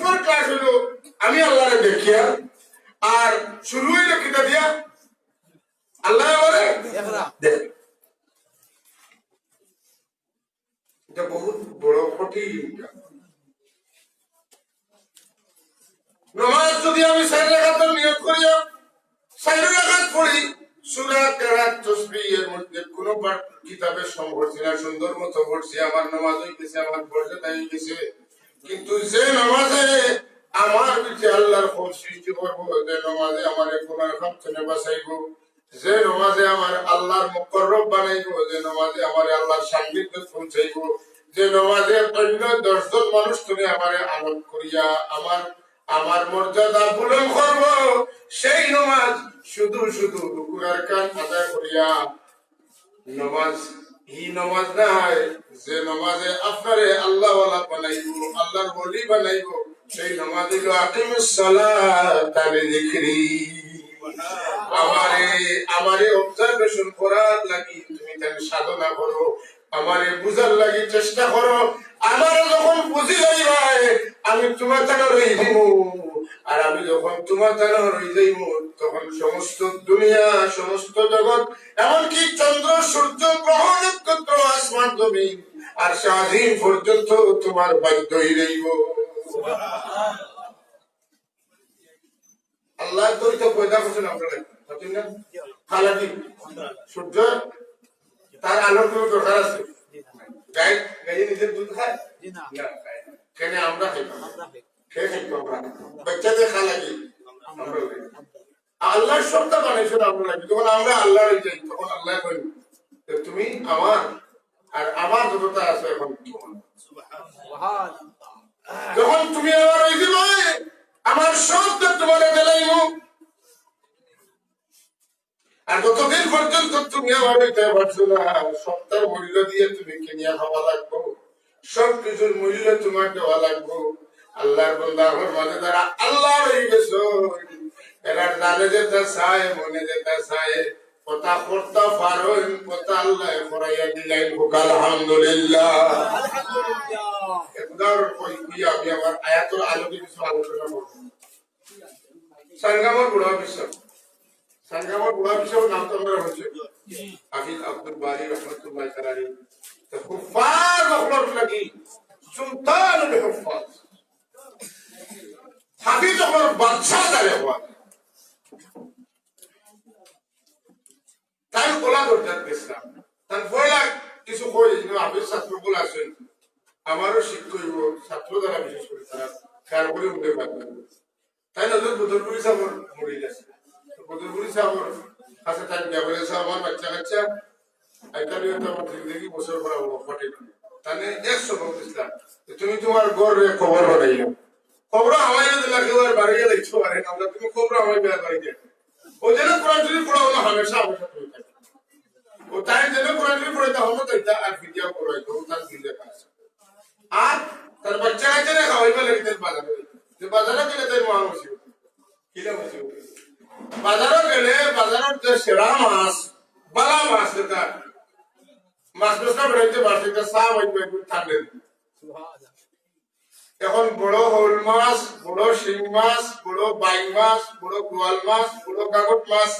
নম্বর class হলো আমি আল্লাহরে দেখিয়া, আর শুরু হইল কিতা দিয়া আল্লাহ বলে দেখ। এটা বহুত বড় কঠিন। নামাজ যদি আমি 4 রাকাতের নিয়ত করিয়া 4 রাকাত পড়ি, সূরা কেরাত তাসবিহের মধ্যে কোন কিতাবে সম্পর্কে না সুন্দর মতো পড়ছি, আমার নামাজ হইতেছে, আমার পর্যায়ে হয়ে গেছে। কিন্তু যে নামাজে আমার পিছে আল্লাহর খোঁজ সৃষ্টি করবো, যে নামাজে আমার গুনাহ খাম থেকে বাঁচাইবো, যে নামাজে আমার আল্লাহর মুকররব বানাইবো, যে নামাজে আমার আল্লাহর সান্নিধ্যে পৌঁছাইবো, যে নামাজে অন্য 10 জন মানুষ তুমি আমারে আলোক করিয়া আমার মর্যাদা বুলন্দ করব, সেই নামাজ শুধু শুধু রুকুর কান আদায় করিয়া নামাজ এই নামাজ নাই, যে নামাজে আপনারে আল্লাহ ওয়ালা বানাইবো, আল্লাহর ওলি বানাইবো, সেই নামাজ হলো আকিমুস সালাতা লিযিকরি। আমারে অবজারভেশন করার লাগি তুমি তার সাধনা করো, আমারে বুঝার লাগি চেষ্টা করো। আমার যখন বুঝি যাইবাই আমি তোমার তারা রই দিব, আর আমি যখন তোমার তারা রই যাইব তখন সমস্ত দুনিয়া, সমস্ত জগৎ, এমনকি চন্দ্র সূর্য গ্রহ নক্ষত্র আসমান জমিন আর স্বাধীন পর্যন্ত তোমার বাধ্যই রইব। আল্লাহ তো পয়দা করছেন আপনারা না, খালাটি সূর্য তার আলোর কোনো দরকার আছে? গাই নিজের দুধ খায় না, কেন আমরা খাই খেয়ে খাইতো আমরা, বাচ্চাদের খা লাগে আমরা। আল্লাহর সত্তা বানাইছেন আমরা লাগে, যখন আমরা আল্লাহ হয়ে যাই তখন আল্লাহ কই তুমি আমার, আর আমার যতটা আছে এখন তোমার। যখন তুমি আমার হয়ে যাবে আমার সব তোমার দিলাইব, আর যতদিন পর্যন্ত তুমি আমার হইতে পারছো না, সত্তার মূল্য দিয়ে তুমি কিনিয়া খাওয়া লাগবো, সব কিছুর মূল্য তোমার দেওয়া লাগবো। আল্লাহর বান্দা আমার মাঝে যারা আল্লাহ হয়ে গেছো, এরা জানে যেটা চায়, মনে যেটা চায়, কথা করতে পারো, কথা আল্লাহ করাইয়া দিলাই। আলহামদুলিল্লাহ। আমি আমার আয়াতের আলোকে কিছু আলোচনা করবো। সানগামার বুড়া বিশ্ব, সানগামার বুড়া বিশ্ব নাম তো আমরা হচ্ছে হাফিজ আব্দুল বারি রহমতুল্লাহ তাআলা, হুফাজ হওয়ার লাগি সুলতানুল হুফাজ, হাফিজ হওয়ার বাদশা দাঁড়ে হওয়া, তাই কোলা দরকার ইসলাম। তার পয়লা কিছু কই হাফিজ ছাত্রগুলো আছেন, আমারও শিক্ষক ছাত্র দ্বারা বিশেষ করে তারা খেয়াল করে উঠতে পারবেন। তাই নজর বদরপুরি সাহর মরে গেছে, বদরপুরি সাহর কাছে তাই বিয়া করেছে আমার বাচ্চা কাচ্চা আইতালিও তো আমার জিন্দগি বছর পর ফটে তাহলে 100 বলছিলাম তুমি তোমার গড়ে খবর বানাইলো, খবর আমায় দিলা কেউ আর বাড়িয়ে দেখছো আরে আমরা তুমি খবর আমায় বিয়া বাড়িতে ও যেন কোরআন শরীফ পড়াও না হামেশা আমার সাথে থাকে, ও তাই যেন কোরআন শরীফ পড়াইতে হলো তাইতা আর ভিডিও পড়াইতো তার দিলে কাজ, আর তার বাচ্চা কাচ্চা খাওয়াইবা লাগতে বাজারে, যে বাজারে গেলে তাই মহা মুসিবত কিলা মুসিবত, বাজারে গেলে বাজারের যে সেরা মাছ বালা মাছ এটা মাছ বেচা বেড়াইতে পারছে সাপ হইবে ঠান্ডে। এখন বড় হল মাছ, বড় শিং মাছ, বড় বাইং মাছ, বড় গোয়াল মাছ, বড় কাগজ মাছ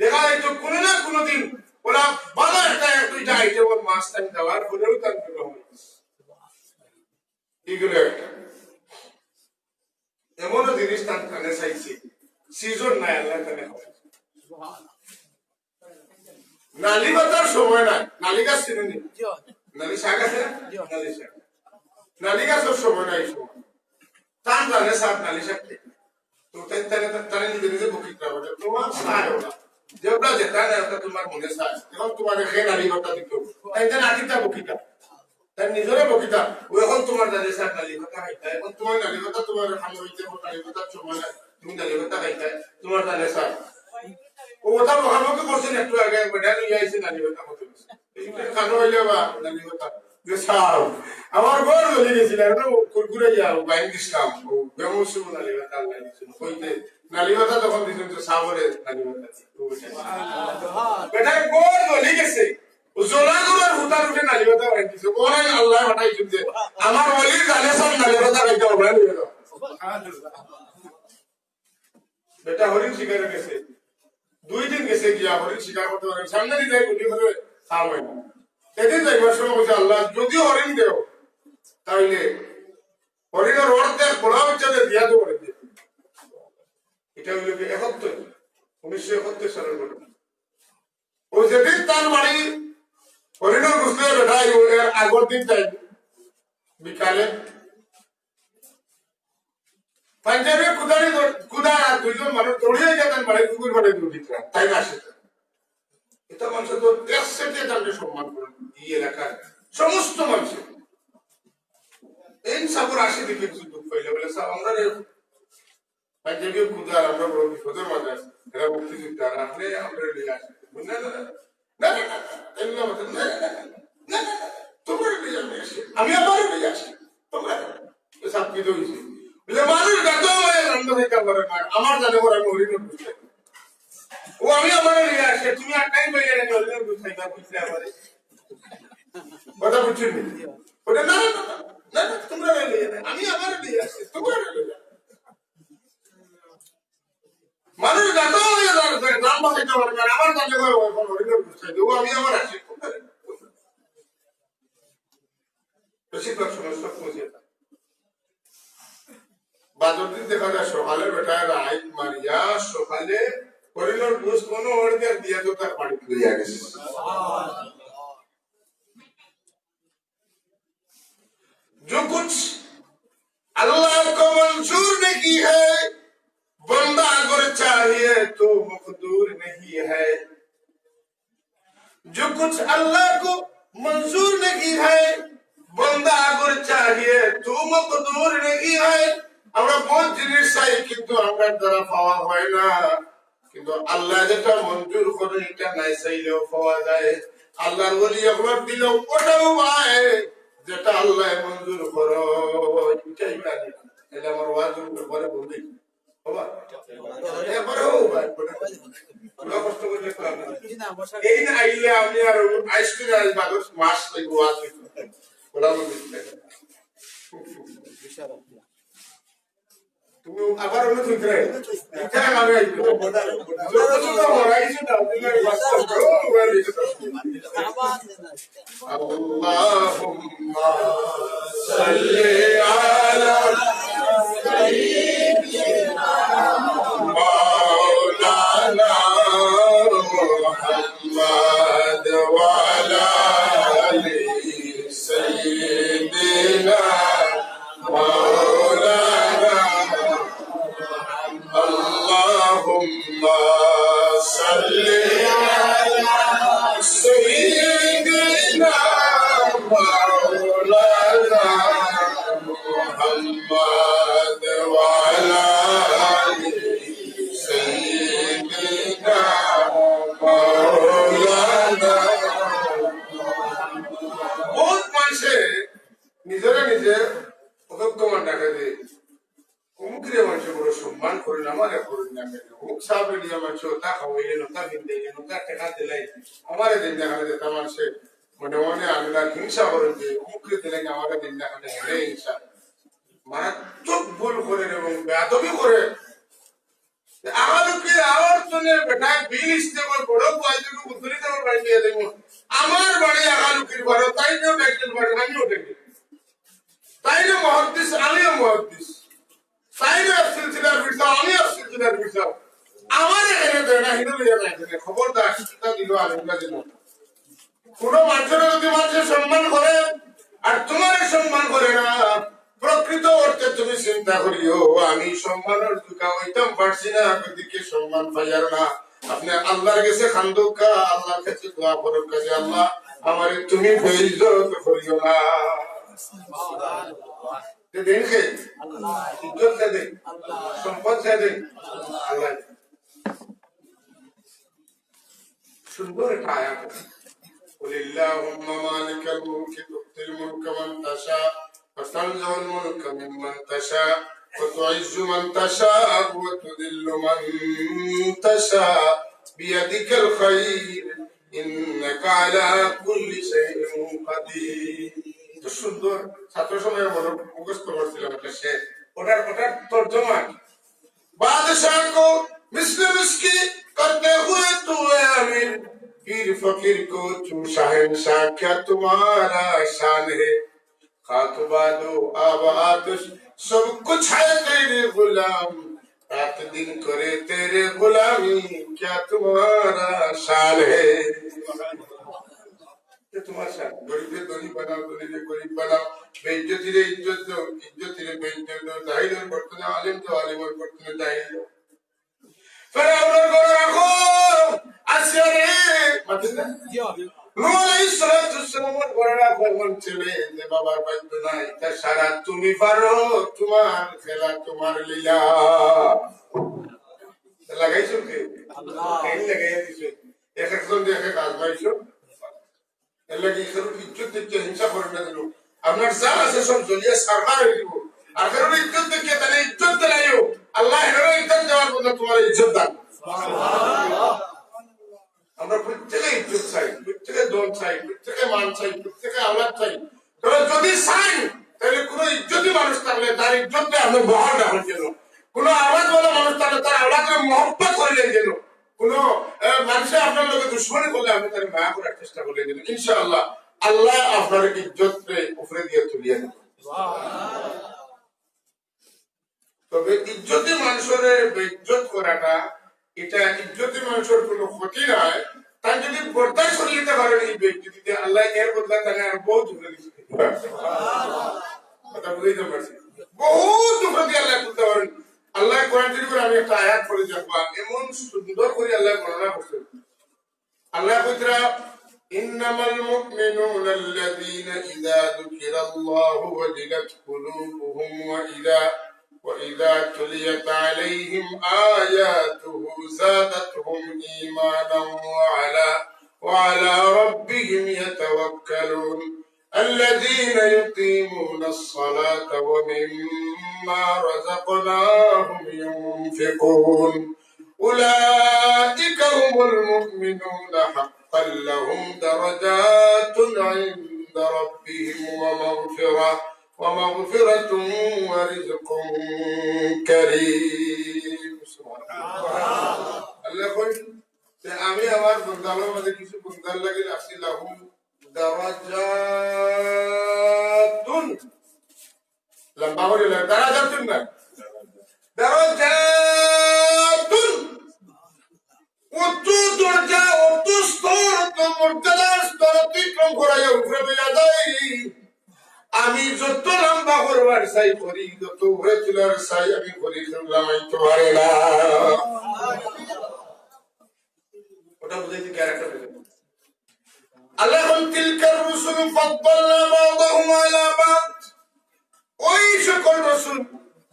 দেখা যাইতো কোনো না কোনোদিন ওরা বালা একটা দুইটা আইটেমের মাছ টাইম দেওয়ার বলেও তার এগুলো একটা এমনও জিনিস তার কানে চাইছে সিজন নাই আল্লাহ কানে হবে। নালি বাতার সময় নাই, নালি গাছ চিনি নালি শাক আছে না, নালি শাক নালি গাছের সময় নাই, সময় টান জানে শাক নালি শাক তো তারা নিজে নিজে বুকিং করবে তোমার চায় ওরা যে ওটা যেটা না ওটা তোমার মনে চায়, এখন তোমার খেয়ে নালি বাতা দিত তাই নাটিটা বুকিটা তাই নিজরে বকিতা ও এখন তোমার দাদে শাক নালি বাতা খাইতা, এখন তোমার নালি বাতা তোমার সামনে হইতে নালি বাতার সময় নাই, তুমি নালি বাতা খাইতা তোমার দাদে শাক ও ওটা মহামকে বলছেন একটু আগে বেটা নিয়ে আইছে নালি বাতা মতো খানো হইলে বা নালি বাতা সাও আমার ঘর চলে গেছিল না কুরকুরে যাও বাইন দিছিলাম ও বেমসু নালি বাতা আল্লাহ দিছেন কইতে নালি বাতা তখন দিছেন তো সাবরে নালি বাতা বেটা ঘর চলে গেছে জোলাগুলোর হুতার উঠে নালি বাতা বাইন দিছে কোন আল্লাহ হটাই দিছে আমার ওলি জানে সব নালি বাতা খাইতে হবে না বেটা হরিণ শিকারে গেছে, 2 দিন গেছে গিয়া হরিণ শিকার করতে পারে, সামনে দিয়ে যায় গুলি করে খাওয়া হয় না। সেদিন যাইবার সময় বলছে আল্লাহ যদি হরিণ দেও তাইলে হরিণের অর্ধেক বড় হচ্ছে দিয়া তো করে দিয়ে। এটা হইল কি 1971 সালের ঘটনা। ও যেদিন তার বাড়ি হরিণের বুঝতে বেটাই আগের দিন চাই বিকালে পাঞ্জাবে কুদা 2জন মানুষ দৌড়িয়ে গেছেন বাড়ি কুকুর বাড়ি দৌড়িতে তাই না আসে। এটা মানুষ তো দেশে তাকে সম্মান করেন এই এলাকার সমস্ত মানুষের এই সাবর আসে দেখে কিছু দুঃখ পাইলে বলে স্যার আমরা পাঞ্জাবি কুদার আমরা বড় বিপদের মাঝে আছি, এরা মুক্তিযুদ্ধ আর আপনি আমরা নিয়ে আসি না না না না না না তোমরা নিয়ে আসি আমি আবার নিয়ে আসি তোমরা সব কিছু হয়েছে বলে মানুষ গাছ রান্না থেকে পারে না আমার জানে করে আমি হরিণ বুঝতে ও আমি আমার নিয়ে আসি তুমি একটাই বইয়ে রেখে হরিণ বুঝতে না বুঝতে আমারে কথা বুঝছেন ওটা না না না না তোমরা নিয়ে আমি আমার নিয়ে আসি তোমরা নিয়ে মানুষ গাছ নাম বাঁচাইতে পারে না আমার জানে করে হরিণ বুঝতে ও আমি আমার আসি বেশিরভাগ সমস্যা পৌঁছে বাদর দিন দেখা যায় সকালে বেটায় রাইট মারিয়া সকালে হরিণের বুঝ কোনো অর্ধেক দিয়া তো তার পানি লইয়া গেছে। जो कुछ अल्लाह को मंजूर नहीं है बंदा अगर चाहिए तो मकदूर नहीं है, जो कुछ अल्लाह को मंजूर नहीं है बंदा अगर चाहिए तो मकदूर नहीं है। আমরা বহুত জিনিস চাই কিন্তু আমরা দ্বারা পাওয়া হয় না, কিন্তু আল্লাহ যেটা মঞ্জুর করে এটা নাই চাইলেও পাওয়া যায়। আল্লাহর ওলি একবার দিলেও ওটাও পায়, যেটা আল্লাহ মঞ্জুর করো এটাই পায়। এটা আমার ওয়াজের উপরে বলি বাবা এবারেও ভাই কষ্ট করলে এই না আইলে আমি আর আইসক্রিম আজ বাদর মাস লাগবো ওয়াজ ওরা বলি তুমি আবার অন্য ঠিক রে এটা আমি আইবো যত মরাইছো না তুমি বাচ্চা বলি আল্লাহুম্মা সাল্লি আলা সাইয়্যিদিনা মাওলানা মুহাম্মদ ওয়া আলা আলি সাইয়্যিদিনা اللهم صل على سيدنا مولانا محمد وعلى آل سيدنا مولانا। बहुत মানুষে নিজেরা নিজে অদক্ষমান দেখা দেয় অমুকের মানুষের বড় সম্মান করেন আমার করেন না কেন অমুক সাহেব নিয়ে মানুষ তা খাওয়াইলে নতা কিনতে নতা টেকা দিলাই আমার দিন দেখালে যেটা মানুষে মনে মনে আগুলা হিংসা করেন যে অমুকরে দিলেন আমার দিন দেখালে হেরে হিংসা মারাত্মক ভুল করেন এবং বেয়াদবি করে আমাকে আমার জন্য বেটায় বিল ইস্তে করে বড় বয়সকে উদ্ধরি দেওয়ার বাড়ি দিয়ে দেবো আমার বাড়ি আগালুকির ঘর তাই নিয়েও ডাক্তার বাড়ি আমিও ডেকে তাই না মহাদ্দিস আমিও মহাদ্দিস খবরদার কোন মানুষের যদি মানুষের সম্মান করে আর তোমার সম্মান করে না প্রকৃত অর্থে তুমি চিন্তা করিও আমি সম্মানের দুঃখা হইতাম পারছি না দিকে সম্মান পাইয়ার না আপনি আল্লাহর কাছে খান্দুকা আল্লাহর কাছে দোয়া করুন কাছে আল্লাহ আমার তুমি বেইজ্জত করিও না দেখে ইজ্জত দে সম্পদ দে আল্লাহ সুন্দর একটা আয়াত قل اللهم مالك الملك تؤتي الملك من تشاء وتنزع الملك ممن تشاء وتعز من تشاء وتذل من تشاء بيدك الخير إنك على كل شيء قدير সুন্দর ছাত্র সময়ের মনে মুখস্থ করছিলাম একটা শেষ ওটার তর্জমা बादशाह को मिस्र मिस्की करते हुए तू है अमीर पीर फकीर को तू शहंशाह क्या तुम्हारा शान है खातबा दो आब आतिश सब कुछ है तेरे गुलाम रात दिन करे तेरे गुलामी क्या तुम्हारा शान है तुम्हारा शान गरीब गरीब बनाओ गरीब बनाओ बेइज्जती रे इज्जत दो इज्जती रे बेइज्जत दो जाहिल और बर्तन आलिम तो आलिम और बर्तन जाहिल ফেরাউনের ঘরে রাখো আসিয়া রে মাতিনা নূহ আলাইহিস সালামের ঘরে রাখো এমন ছেলে যে বাবার বাধ্য নাই তা সারা তুমি পারো তোমার খেলা তোমার লীলা লাগাইছো কি আল্লাহ কেন লাগাইয়া দিছো এক একজন দেখে কাজ পাইছো এর লাগি খেরু ইজ্জত দিতে হিংসা করে না দিলো আপনার যা আছে সব জ্বলিয়ে সারবার হয়ে দিব আর খেরু ইজ্জত দিতে তাহলে ইজ্জত দিলাইও আল্লাহ হেরে ইজ্জত দেওয়ার বদলে তোমার ইজ্জত দান সুবহানাল্লাহ আমরা প্রত্যেককে ইজ্জত চাই প্রত্যেককে দন চাই প্রত্যেককে মান চাই প্রত্যেককে আওলাদ চাই তবে যদি চাই তাহলে কোনো ইজ্জতি মানুষ থাকলে তার ইজ্জতটা আমরা বহাল রাখার জন্য কোনো আওয়াজওয়ালা মানুষ থাকলে তার আওলাদের মহব্বত করলেন যেন কোনো মানুষের আপনার লোকে দুশ্মনী করলে আপনি তার মায়া করার চেষ্টা করলেন যেন ইনশাআল্লাহ আল্লাহ আপনার ইজ্জতকে উপরে দিয়ে তুলিয়ে দেবেন তবে ইজ্জতি মানুষের বেইজ্জত করাটা এটা ইজ্জতি মানুষের কোনো ক্ষতি নয় তাই যদি বরদাস্ত করে নিতে পারেন এই বেইজ্জতিতে আল্লাহ এর বদলা তাকে আর বহুত উপরে দিতে কথা বুঝতে পারছি বহুত উপরে দিয়ে আল্লাহ তুলতে পারেন আল্লাহ কোরআন শরীফে আমি একটা আয়াত পড়ে দেখব এমন সুন্দর করে আল্লাহ বর্ণনা করছেন আল্লাহ কইরা ইন্নামাল মুমিনুনা আল্লাযীনা ইযা যুকিরাল্লাহু ওয়াজিলাত কুলুবুহুম وإذا تليت عليهم آياته زادتهم إيمانا وعلى ربهم يتوكلون الذين يقيمون الصلاة ومما رزقناهم ينفقون أولئك هم المؤمنون حقا لهم درجات عند ربهم ومغفرة ورزق كريم الله يقول আমি আমার বন্দালের মধ্যে কিছু বন্দার লাগে রাখছি লাহুম দারাজাতুন লম্বা করে দারাজাতুন না দারাজাতুন উচ্চ দরজা উচ্চ স্তর তো মর্যাদার স্তর অতিক্রম করাইয়া উপরে বেজা যায় আমি যত লম্বা করবার চাই করি যত উপরে তোলার চাই আমি করি লামাইতে পারে না ওটা বুঝাইতে ক্যারেক্টার আল্লাহ তিলকার রুসুল ফাদ্দালনা বা'দাহুম আলা বা'দ ওই সকল রাসূল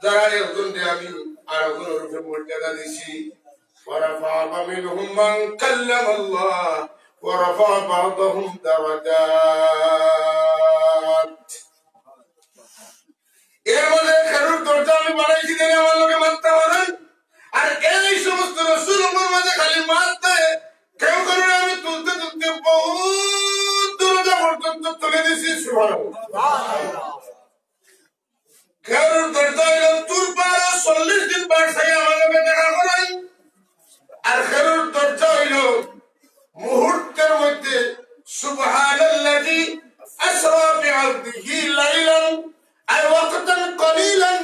যারা একজনকে আমি আরেকজনের উপরে মর্যাদা দিয়েছি ورفع منهم من كلم الله ورفع بعضهم درجات এর মধ্যে খেরুর দরজা আমি বানাইছি দেন আমার লোকে মানতে পারেন আর এই সমস্ত রাসূল আমার মাঝে খালি মানতে কেউ করে আমি তুলতে তুলতে বহুত দরজা পর্যন্ত তুলে দিয়েছি সুবহানাল্লাহ খেরুর দরজা হলো তুর পারা 40 দিন বার থেকে আমার লোকে দেখা করাই আর খেরুর দরজা হইল মুহূর্তের মধ্যে সুবহানাল্লাযী আসরা বিআবদিহি লাইলান আই ওয়াক্তান কলিলান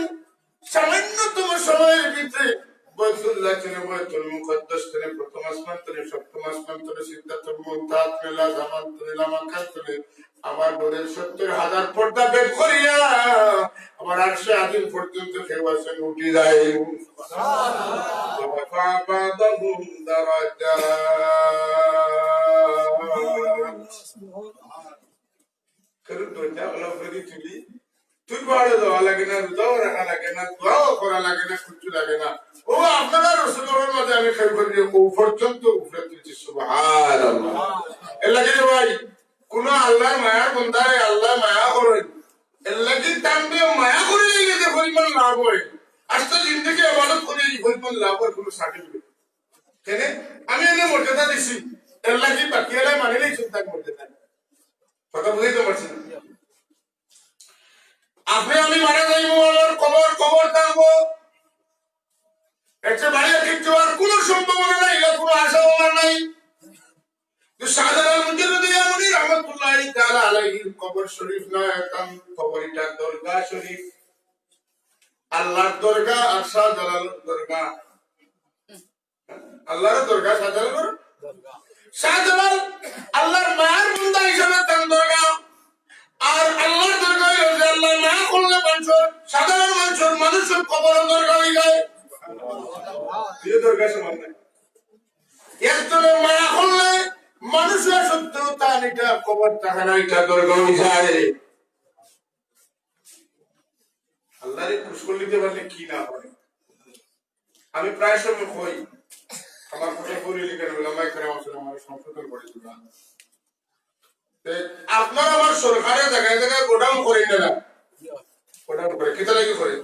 সামান্যতম সময়ের ভিতরে বাইতুল্লাহ থেকে বাইতুল মুকদ্দাস থেকে প্রথম আসমান থেকে সপ্তম আসমান থেকে সিদ্ধাতুল মুনতাহা থেকে জামান থেকে লামাকাত থেকে আমার নূরের ৭০,০০০ পর্দা বের করিয়া আমার আরশে আজিম পর্যন্ত কেউ আসেন উঠে যায় সুবহানাল্লাহ বা'দাহুম দারাজাত করুন দরজা আল্লাহ ফেরি তুলি তুই বাড়ে দেওয়া লাগে না রুদাও রাখা লাগে না দোয়াও করা লাগে না কিছু লাগে না ও আপনারা রাসূলের মাঝে আমি খেয়াল করি ও পর্যন্ত উপরে তুলছি সুবহানাল্লাহ এর লাগে ভাই কোন আল্লাহর মায়ার বন্দারে আল্লাহ মায়া করেন এর লাগি টানবে মায়া করে নিলে যে পরিমাণ লাভ হয় আজকে জিন্দগি ইবাদত করে এই পরিমাণ লাভ হয় কোনো সার্টিফিকেট কেন আমি এনে মর্যাদা দিছি এর লাগি বাকি এলাই মানিলেই চিন্তা মর্যাদা কথা বুঝতে পারছি আপনি আমি মারা যাইব আমার কবর একটা বাড়ি কিচ্ছু আর কোনো সম্ভাবনা নাই, কোনো আশা আমার নাই। শাহজালাল মুজাদ্দিদ মুনি রহমাতুল্লাহ তাআলা আলাইহির কবর শরীফ নয়, এখন কবরটা দরগা শরীফ। আল্লাহর দরগা আর শাহজালালের দরগা। আল্লাহর দরগা, শাহজালালের দরগা। শাহজালাল আল্লাহর মায়ের বান্দা হিসেবে তার দরগা, আর আল্লাহর দরগা হইছে আল্লাহ না করলে মানুষের, সাধারণ মানুষের কবর দরগা হয়ে যায়। এই দরগা সমান নাই। একজনের মায়া করলে মানুষের সত্য তার এটা কবর থাকে না, এটা দরগা হয়ে যায়। আল্লাহরে খুশ করে নিতে পারলে কি না হয়। আমি প্রায় সময় কই, আমার কথা বলি লিখেন ওলামায়ে কেরাম আসলে আমার সংশোধন করে দিবা। আপনার আমার সরকারের জায়গায় জায়গায় গোডাউন করে না, গোডাউন করে কিতা লাগে করে?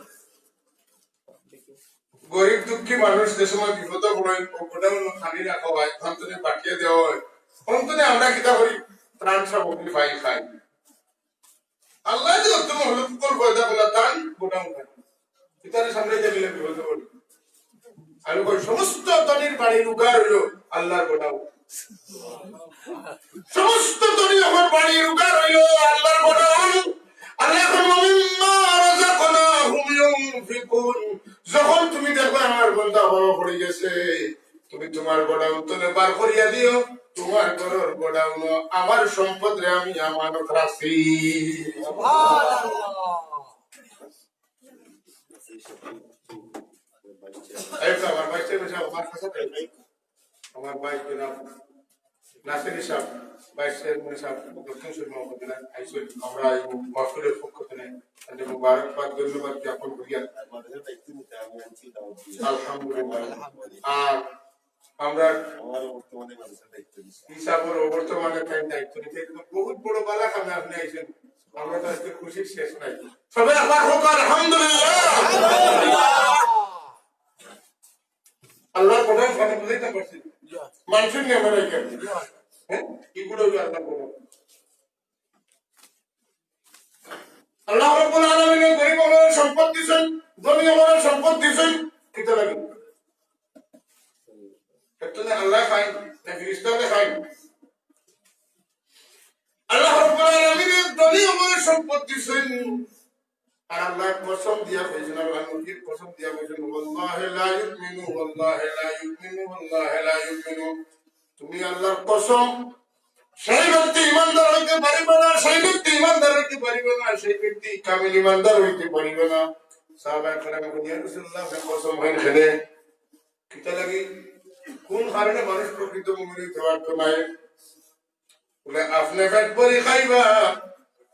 গরিব দুঃখী মানুষ যে সময় বিপদ পড়ে গোডাউন খালি রাখা হয়, অন্তরে পাঠিয়ে দেওয়া হয়, অন্তরে আমরা কিতা করি? ত্রাণ সামগ্রী ফাইল খাই। আল্লাহ যে উত্তম হলো কুকল পয়দা বলা ত্রাণ গোডাউন খাই, কিতারে সামনে যে মিলে বিপদ পড়ি। আমি কই সমস্ত ধনীর বাড়ির উগার হইল আল্লাহর গোডাউন, সমস্ত ধনী আমার বাড়ির উগার হইল আল্লাহর গোডাউন। আল্লাহ যখন তুমি দেখবে আমার বান্দা বড় পড়ে গেছে, তুমি তোমার গোডাউন তোলে বার করিয়া দিও, তোমার ঘরের গোডাউন আমার সম্পদ রে আমি আমানত রাখছি। আমার বাইশে আমার কাছে আমার বাইক নাসির সাহেব বাইশের দক্ষিণ সুরমা উপজেলায় আইসুল, আমরা এই মহফিলের পক্ষ থেকে তাদের মুবারকবাদ ধন্যবাদ জ্ঞাপন করি। আলহামদুলিল্লাহ। আর আমরা হিসাবের বর্তমানে দায়িত্ব নিতে বহুত বড় বালা কামে আপনি আইসেন, আমরা তো আজকে খুশির শেষ নাই। সবাই আবার হোক আলহামদুলিল্লাহ। আল্লাহ প্রধান কথা বুঝাইতে পারছি, মানুষের নিয়ে আমরা এগুলো আল্লাহ রাব্বুল আলামিন গরিব আমাদের সম্পদ দিয়েছেন, ধনী আমাদের সম্পদ দিয়েছেন, কিতা লাগে একটু আল্লাহ খাই না ফেরেশতাকে খাই। আল্লাহ রাব্বুল আলামিন ধনী আমাদের সম্পদ দিয়েছেন, আর আল্লাহ কসম দিয়া কইছেন, আল্লাহ নবীর কসম দিয়া কইছেন, ওয়াল্লাহি লা ইউমিনু ওয়াল্লাহি লা ইউমিনু ওয়াল্লাহি লা ইউমিনু। তুমি আল্লাহর কসম, সেই ব্যক্তি ইমানদার হইতে পারিবে না, সেই ব্যক্তি ইমানদার হইতে পারিবে না, সেই ব্যক্তি কামিল ইমানদার হইতে পারিবে না। সাহাবায়ে কেরাম বলেন রাসূলুল্লাহ কসম হয় খেলে কিতা লাগি, কোন কারণে মানুষ প্রকৃত মুমিন হইতে পারতো না? বলে আপনি পেট ভরি খাইবা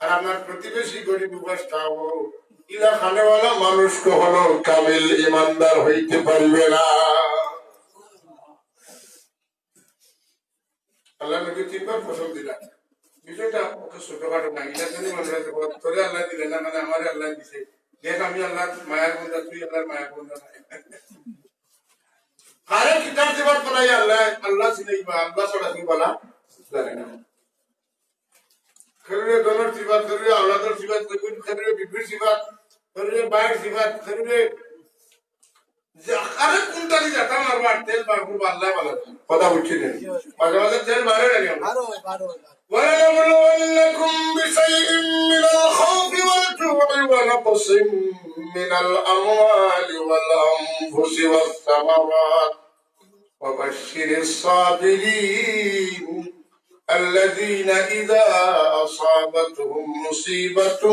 আর আপনার প্রতিবেশী গরিব উপাস খাওয়াবো, ইলা খানেওয়ালা মানুষ কখনো কামিল ইমানদার হইতে পারবে না। আল্লাহ নবী তিনবার কসম দিলেন, বিষয়টা অত ছোটখাটো না, এটার জন্য মানুষ তোরে আল্লাহ দিলেন না, মানে আমার আল্লাহ দিছে, দেখ আমি আল্লাহ মায়ার বন্ধা, তুই আল্লাহর মায়ার বন্ধা নাই। আরে কিতাব দিবার বলাই আল্লাহ আল্লাহ চিনাইবা, আল্লাহ ছাড়া তুমি বলা জানে না। খেলবে দলের সিবাত, খেলবে আওলাদের সিবাত, খেলবে বিবির সিবাত, খেলবে বাইর সিবাত, খেলবে আরে কোনটালি যেটা মারবার তেল বার করবো আল্লাহ বলা কথা বুঝছি না, মাঝে মাঝে তেল বাড়ে না। ولنبلونكم بشيء من الخوف والجوع ونقص من الأموال والأنفس والثمرات وبشر الصابرين الذين إذا أصابتهم مصيبة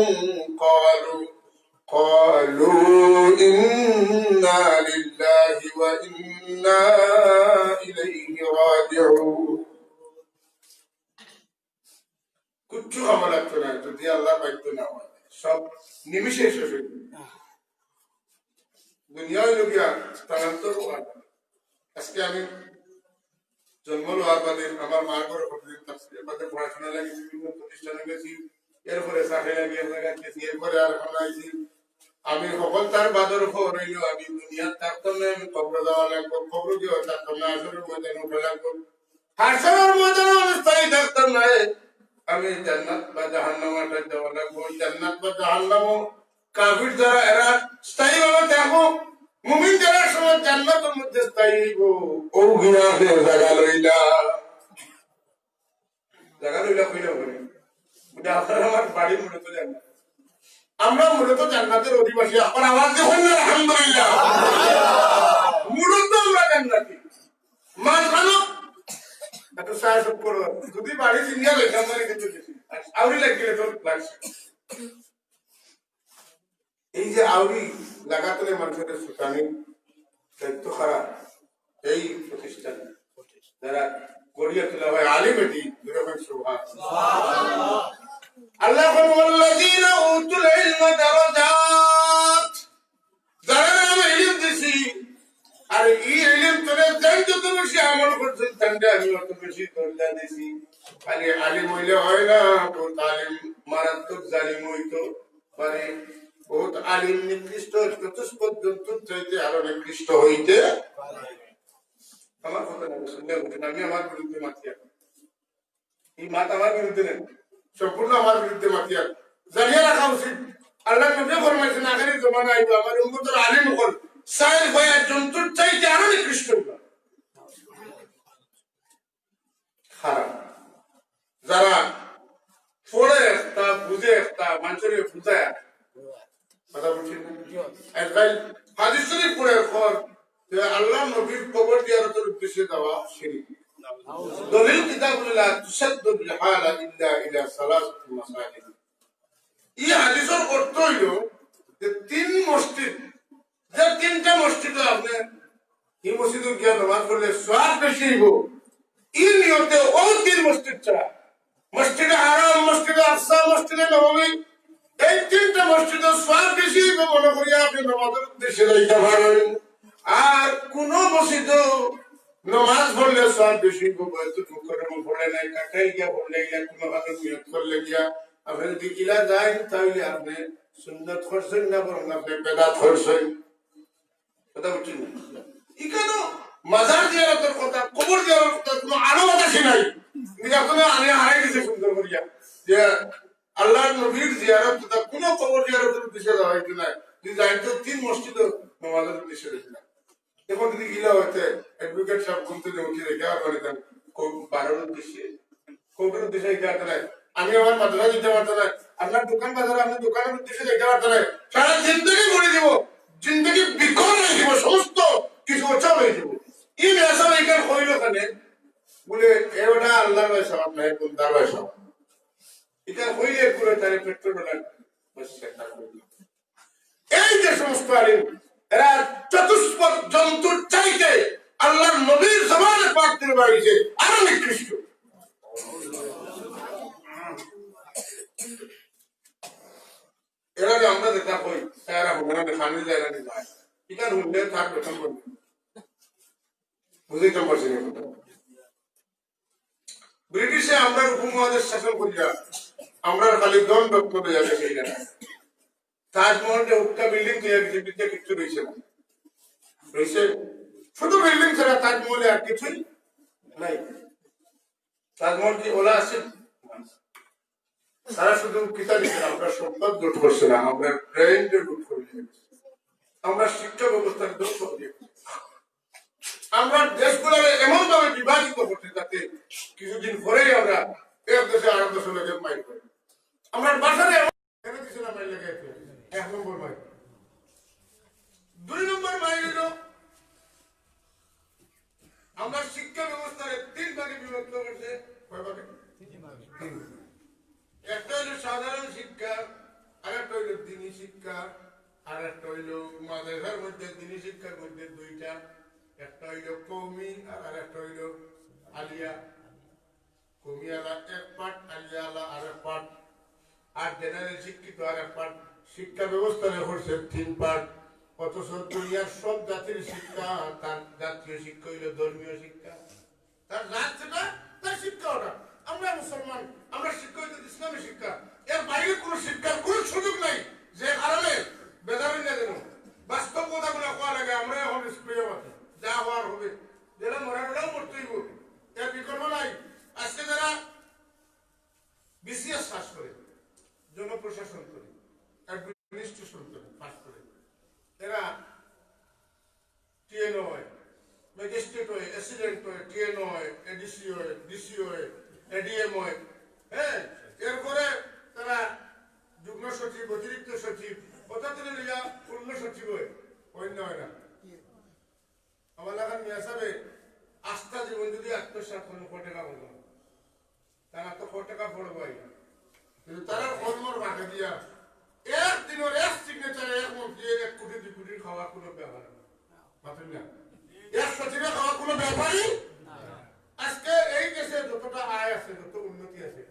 قالوا إنا لله وإنا إليه راجعون। কুচ্ছু আমার লাগতো না যদি আল্লাহ পাইতো না হয়, সব নিমিষে শেষ হয়ে দুনিয়ায় লোকিয়া স্থানান্তর। আজকে আমি জন্ম লওয়ার বাদে আমার মার ঘরে বাদে পড়াশোনা লাগে বিভিন্ন প্রতিষ্ঠানে গেছি, এরপরে চাকরি লাগিয়ে গেছি, এরপরে আর আইছি। আমি সকল তার বাদর রইল, আমি দুনিয়ার থাকতাম না, আমি কবর দেওয়া লাগবো, কবর গিয়ে থাকতাম না, আসরের ময়দানে উঠে লাগবো, হাসরের ময়দানে অবস্থায় থাকতাম না, আমি জান্নাত বা জাহান্নামে যাওয়া লাগবো। জান্নাত বা জাহান্নাম কাফির যারা এরা স্থায়ীভাবে থাকবো, মুমিন যারা সময় জান্নাতের মধ্যে স্থায়ী হইব ও গিয়াতে জায়গা লইলা কইলা বলে এটা আপনার আমার বাড়ি মূলত জান্নাত আমরা মূলত জান্নাতের অধিবাসী আপনার আওয়াজ দেখুন না আলহামদুলিল্লাহ মূলত আমরা জান্নাতি মাঝখানো এত সাহায্য করো যদি বাড়ি চিনিয়া লেখা মারি কিন্তু আউরি লাগিলে তোর লাগছে এই যে আউরি লাগাতলে মানুষের সুতানি দায়িত্ব খারাপ এই প্রতিষ্ঠান যারা গড়িয়া তোলা হয় আলিম এটি দুরকম সুবহানাল্লাহ আল্লাহ ওয়াল্লাযীনা উতুল ইলমা দারাজাত যারা আমি ইলম দিছি আর এই ইলম তোরে যত বেশি আমল করছেন তান্ডে আমি অত বেশি দরজা দিছি খালি আলিম হইলে হয় না বহুত আলিম মারাত্মক জালিম হইতো পারে বহুত আলিম নিকৃষ্ট চতুষ্পর্যন্ত চাইতে আরো নিকৃষ্ট হইতে আমার কথা না শুনলে আমি আমার বিরুদ্ধে মাতিয়া এই মাত আমার বিরুদ্ধে নেই সম্পূর্ণ আমার বিরুদ্ধে মাতিয়া জানিয়ে রাখা উচিত আল্লাহ নবী ফরমাইছেন আখেরি জমানা আইব আমার উম্মতের আলিম হল সাইল হয়ে জন্তুর চাইতে আরো নিকৃষ্ট হইবা খারাপ যারা পড়ে একটা বুঝে একটা মানুষের বুঝায় কথা বলছি হাদিস শরীফ পড়ে খবর যে আল্লাহ নবীর কবর জিয়ারতের উদ্দেশ্যে দেওয়া শিরক দলিল কিতাবুল্লাহ তুসাদ্দু বিল হালা ইল্লা ইলা সালাসাতি মাসাজিদ এই হাদিসের অর্থ হইল যে তিন মসজিদ যে তিনটা মসজিদ আপনি এই মসজিদে গিয়ে নামাজ পড়লে সওয়াব বেশি হইব এই নিয়তে ও তিন মসজিদ ছাড়া মসজিদে হারাম মসজিদে আকসা মসজিদে নববী এই তিনটা মসজিদের সওয়াব বেশি হইব মনে করিয়া আপনি নামাজের উদ্দেশ্যে যাইতে পারেন আর কোন মসজিদে নামাজ পড়লে সওয়াব বেশি হইব বয়সে করে পড়লে নাই কাটাই গিয়া পড়লে গিয়া কোনো ভাবে নিয়ত করলে গিয়া আপনি যদি ইলা যায় তাহলে আপনি সুন্নাত করছেন না বরং আপনি বেদাত করছেন কথা বুঝছেন এখানে মাজার জিয়ারতের কথা কবর জিয়ারতের কথা কোনো আরো কথা নাই এখন আমি হারাই গেছে সুন্দর করিয়া যে আল্লাহর নবীর জিয়ারত তথা কোনো কবর জিয়ারতের উদ্দেশ্যে দেওয়া হইতো না যদি যাইতো তিন মসজিদ নামাজের উদ্দেশ্যে দিয়েছিল এখন যদি গিলা হইতে অ্যাডভোকেট সাহেব ঘুমতে যে উঠে রেখে আর বলিতাম বারোর উদ্দেশ্যে কোর্টের উদ্দেশ্যে দিতে পারতো না আমি আমার মাদ্রাসা দিতে পারতো না আপনার দোকান বাজারে আপনার দোকানের উদ্দেশ্যে দিতে পারতো না সারা জিন্দগি করে দিব জিন্দগি বিকল হয়ে দিব সমস্ত কিছু অচল হয়ে দিব এই মেসা এখানে হইল ওখানে বলে এটা আল্লাহর পয়সা আপনার কোনটার পয়সা এটা হইলে পুরো তার পেট্রোল এই যে সমস্ত আলিম এরা চতুষ্পদ জন্তুর চাইতে আল্লাহর নবীর জমানে পাক দিয়ে বাড়িছে আরো নিকৃষ্ট এরা যে আমরা দেখা কই তারা ভগবানের খানি যায় না যায় এখানে হইলে থাক বেতন করবে বুঝতে পারছি না ব্রিটিশে আমরা উপমহাদেশ শাসন করিয়া আমরা খালি দন রক্ত দেওয়া গেছে এখানে তাজমহল যে উক্কা বিল্ডিং তৈরি হয়েছে বিদ্যা কিছু রয়েছে না রয়েছে শুধু বিল্ডিং ছাড়া তাজমহলে আর কিছুই নাই তাজমহল কি ওলা আছে তারা শুধু কিতা দিচ্ছে আমরা সম্পদ লুট করছে না আমরা ব্রেন লুট করে আমরা শিক্ষা ব্যবস্থার ধ্বংস দিয়ে আমরা দেশগুলোকে এমন ভাবে বিভাজিত করতে যাতে কিছুদিন পরেই আমরা এক দেশে আরেক দেশে লেগে মাইল করি আমরা বাসারে দিয়েছিলাম মাইল লেগে 1 নম্বর মাইল 2 নম্বর মাইল হলো আমরা শিক্ষা ব্যবস্থায় 3 ভাগে বিভক্ত করছে কয় ভাগে একটা হইল সাধারণ শিক্ষা আরেকটা হইল দ্বীনি শিক্ষা আরেকটা হইল মাদ্রাসার মধ্যে দ্বীনি শিক্ষার মধ্যে দুইটা একটা হইল কওমি আর একটা হইল আলিয়া কওমি আলা এক পার্ট আলিয়া আলা আরেক পার্ট আর জেনারেল শিক্ষিত আরেক পার্ট শিক্ষা ব্যবস্থা হচ্ছে 3 পার্ট অথচ দুনিয়ার সব জাতির শিক্ষা তার জাতীয় শিক্ষা হইল ধর্মীয় শিক্ষা তার জাত যেটা তার শিক্ষা ওটা আমরা মুসলমান আমরা শিক্ষা হইতে ইসলামী শিক্ষা এর বাইরে কোনো শিক্ষার কোনো সুযোগ নাই যে কারণে বেদাবি না দেন বাস্তব কথাগুলো কোয়া লাগে আমরা এখন স্কুলে যা হওয়ার হবে যারা মরাটাও মরতে হইব এর বিকল্প নাই আজকে যারা বিসিএস পাস করে জনপ্রশাসন করে অ্যাডমিনিস্ট্রেশন করে পাস করে এরা এডিসি হয়, ডিসি হয়, এডিএম হয়, হ্যাঁ, এরপরে তারা যুগ্ম সচিব, অতিরিক্ত সচিব, কথা তুলে নিয়ে পূর্ণ সচিব হয়, অন্য হয় না। আমার লাগান মিয়া সাহেব আস্থা জীবন যদি আত্মসাৎ কোনো কোটি টাকা বলতো তারা তো কোটি টাকা পড়বাই, কিন্তু তারা কর্মর ভাগে দিয়া একদিনের এক সিগনেচারে এক মন্ত্রী 1 কোটি 2 কোটি খাওয়ার কোনো ব্যাপার মাত্র না, এক সচিবে খাওয়ার কোনো ব্যাপারই। আজকে এই দেশে যতটা আয় আছে, যত উন্নতি আছে,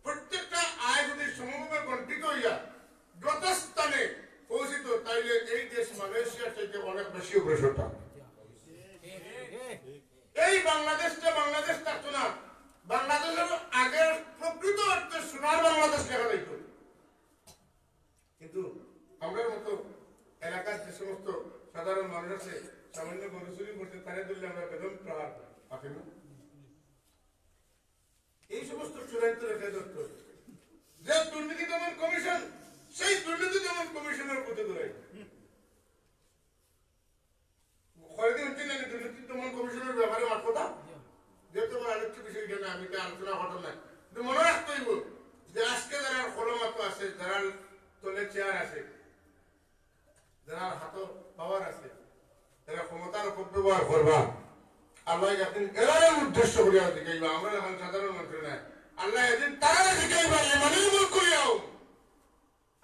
প্রত্যেকটা আয় যদি সমভাবে বন্টিত হইয়া যত স্থানে পৌঁছিত, তাইলে এই দেশ মালয়েশিয়ার চাইতে অনেক বেশি অগ্রসর হবে। এই বাংলাদেশটা বাংলাদেশ থাকতো না, বাংলাদেশের আগের প্রকৃত অর্থে সোনার বাংলাদেশ লেখা যাইত। কিন্তু আমরা মতো এলাকার যে সমস্ত সাধারণ মানুষ আছে, সামান্য গরু চুরি করতে তারে ধরলে আমরা বেদম প্রহার পাই না। এই সমস্ত চূড়ান্ত রেখে ধরত যে দুর্নীতি দমন কমিশন, সেই দুর্নীতি দমন কমিশনের প্রতি ধরাই কয়েকদিন হচ্ছে না দুর্নীতি দমন কমিশনের ব্যাপারে আমার কথা, যেহেতু আমার আলোচ্য বিষয় এটা না, আমি আলোচনা ঘটনা নাই, কিন্তু মনে রাখতে হইব যে আজকে যারা কলমাত আছে, যারা তলে চেয়ার আছে, যারা হাত পাওয়ার আছে, যারা ক্ষমতার অপব্যবহার করবা, আল্লাহ একদিন এরাই উদ্দেশ্য করিয়া শিখাইবা। আমরা এখন সাধারণ মানুষ নাই, আল্লাহ একদিন তারা শিখাইবা এমনই মুখ করিয়াও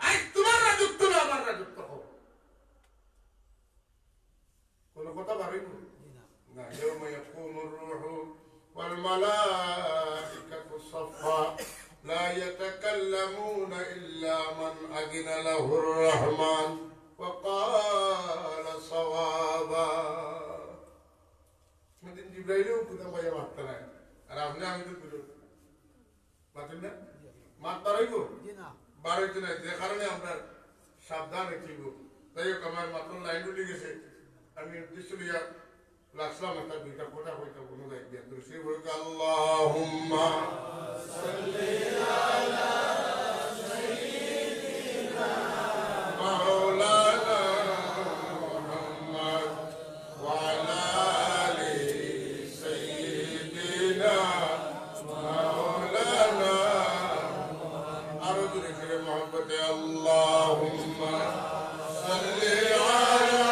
আজ তোমার রাজত্ব না আমার রাজত্ব হোক। কোন কথা ভাবিব না। ইয়াউমা ইয়াকুমুর রূহু ওয়াল মালাইকাতু সাফফা লা ইয়াতাকাল্লামুনা ইল্লা মান আযিনা লাহুর রাহমান ওয়া ক্বালা সাওয়াবা। সেদিন জিবরাইলও কোথা পাইয়া মারতে নাই, আর আপনি আমি তো দুটো মাতেন না, মারতে রইব বারোইতে নাই, যে কারণে আমরা সাবধান রাখিব। তাই হোক, আমার মাত্র লাইন উঠে গেছে, আমি উদ্দেশ্য লিয়া লাগলাম একটা দুইটা কথা হইতে কোনো দায়িত্ব দৃষ্টি বলতে আল্লাহুম্মা সাল্লি আলা সাইয়্যিদিনা মাওলানা মুহাম্মদ ওয়া আলা আলি সাইয়্যিদিনা মাওলানা আরো জোরে করে মহব্বতে আল্লাহুম্মা সাল্লি আলা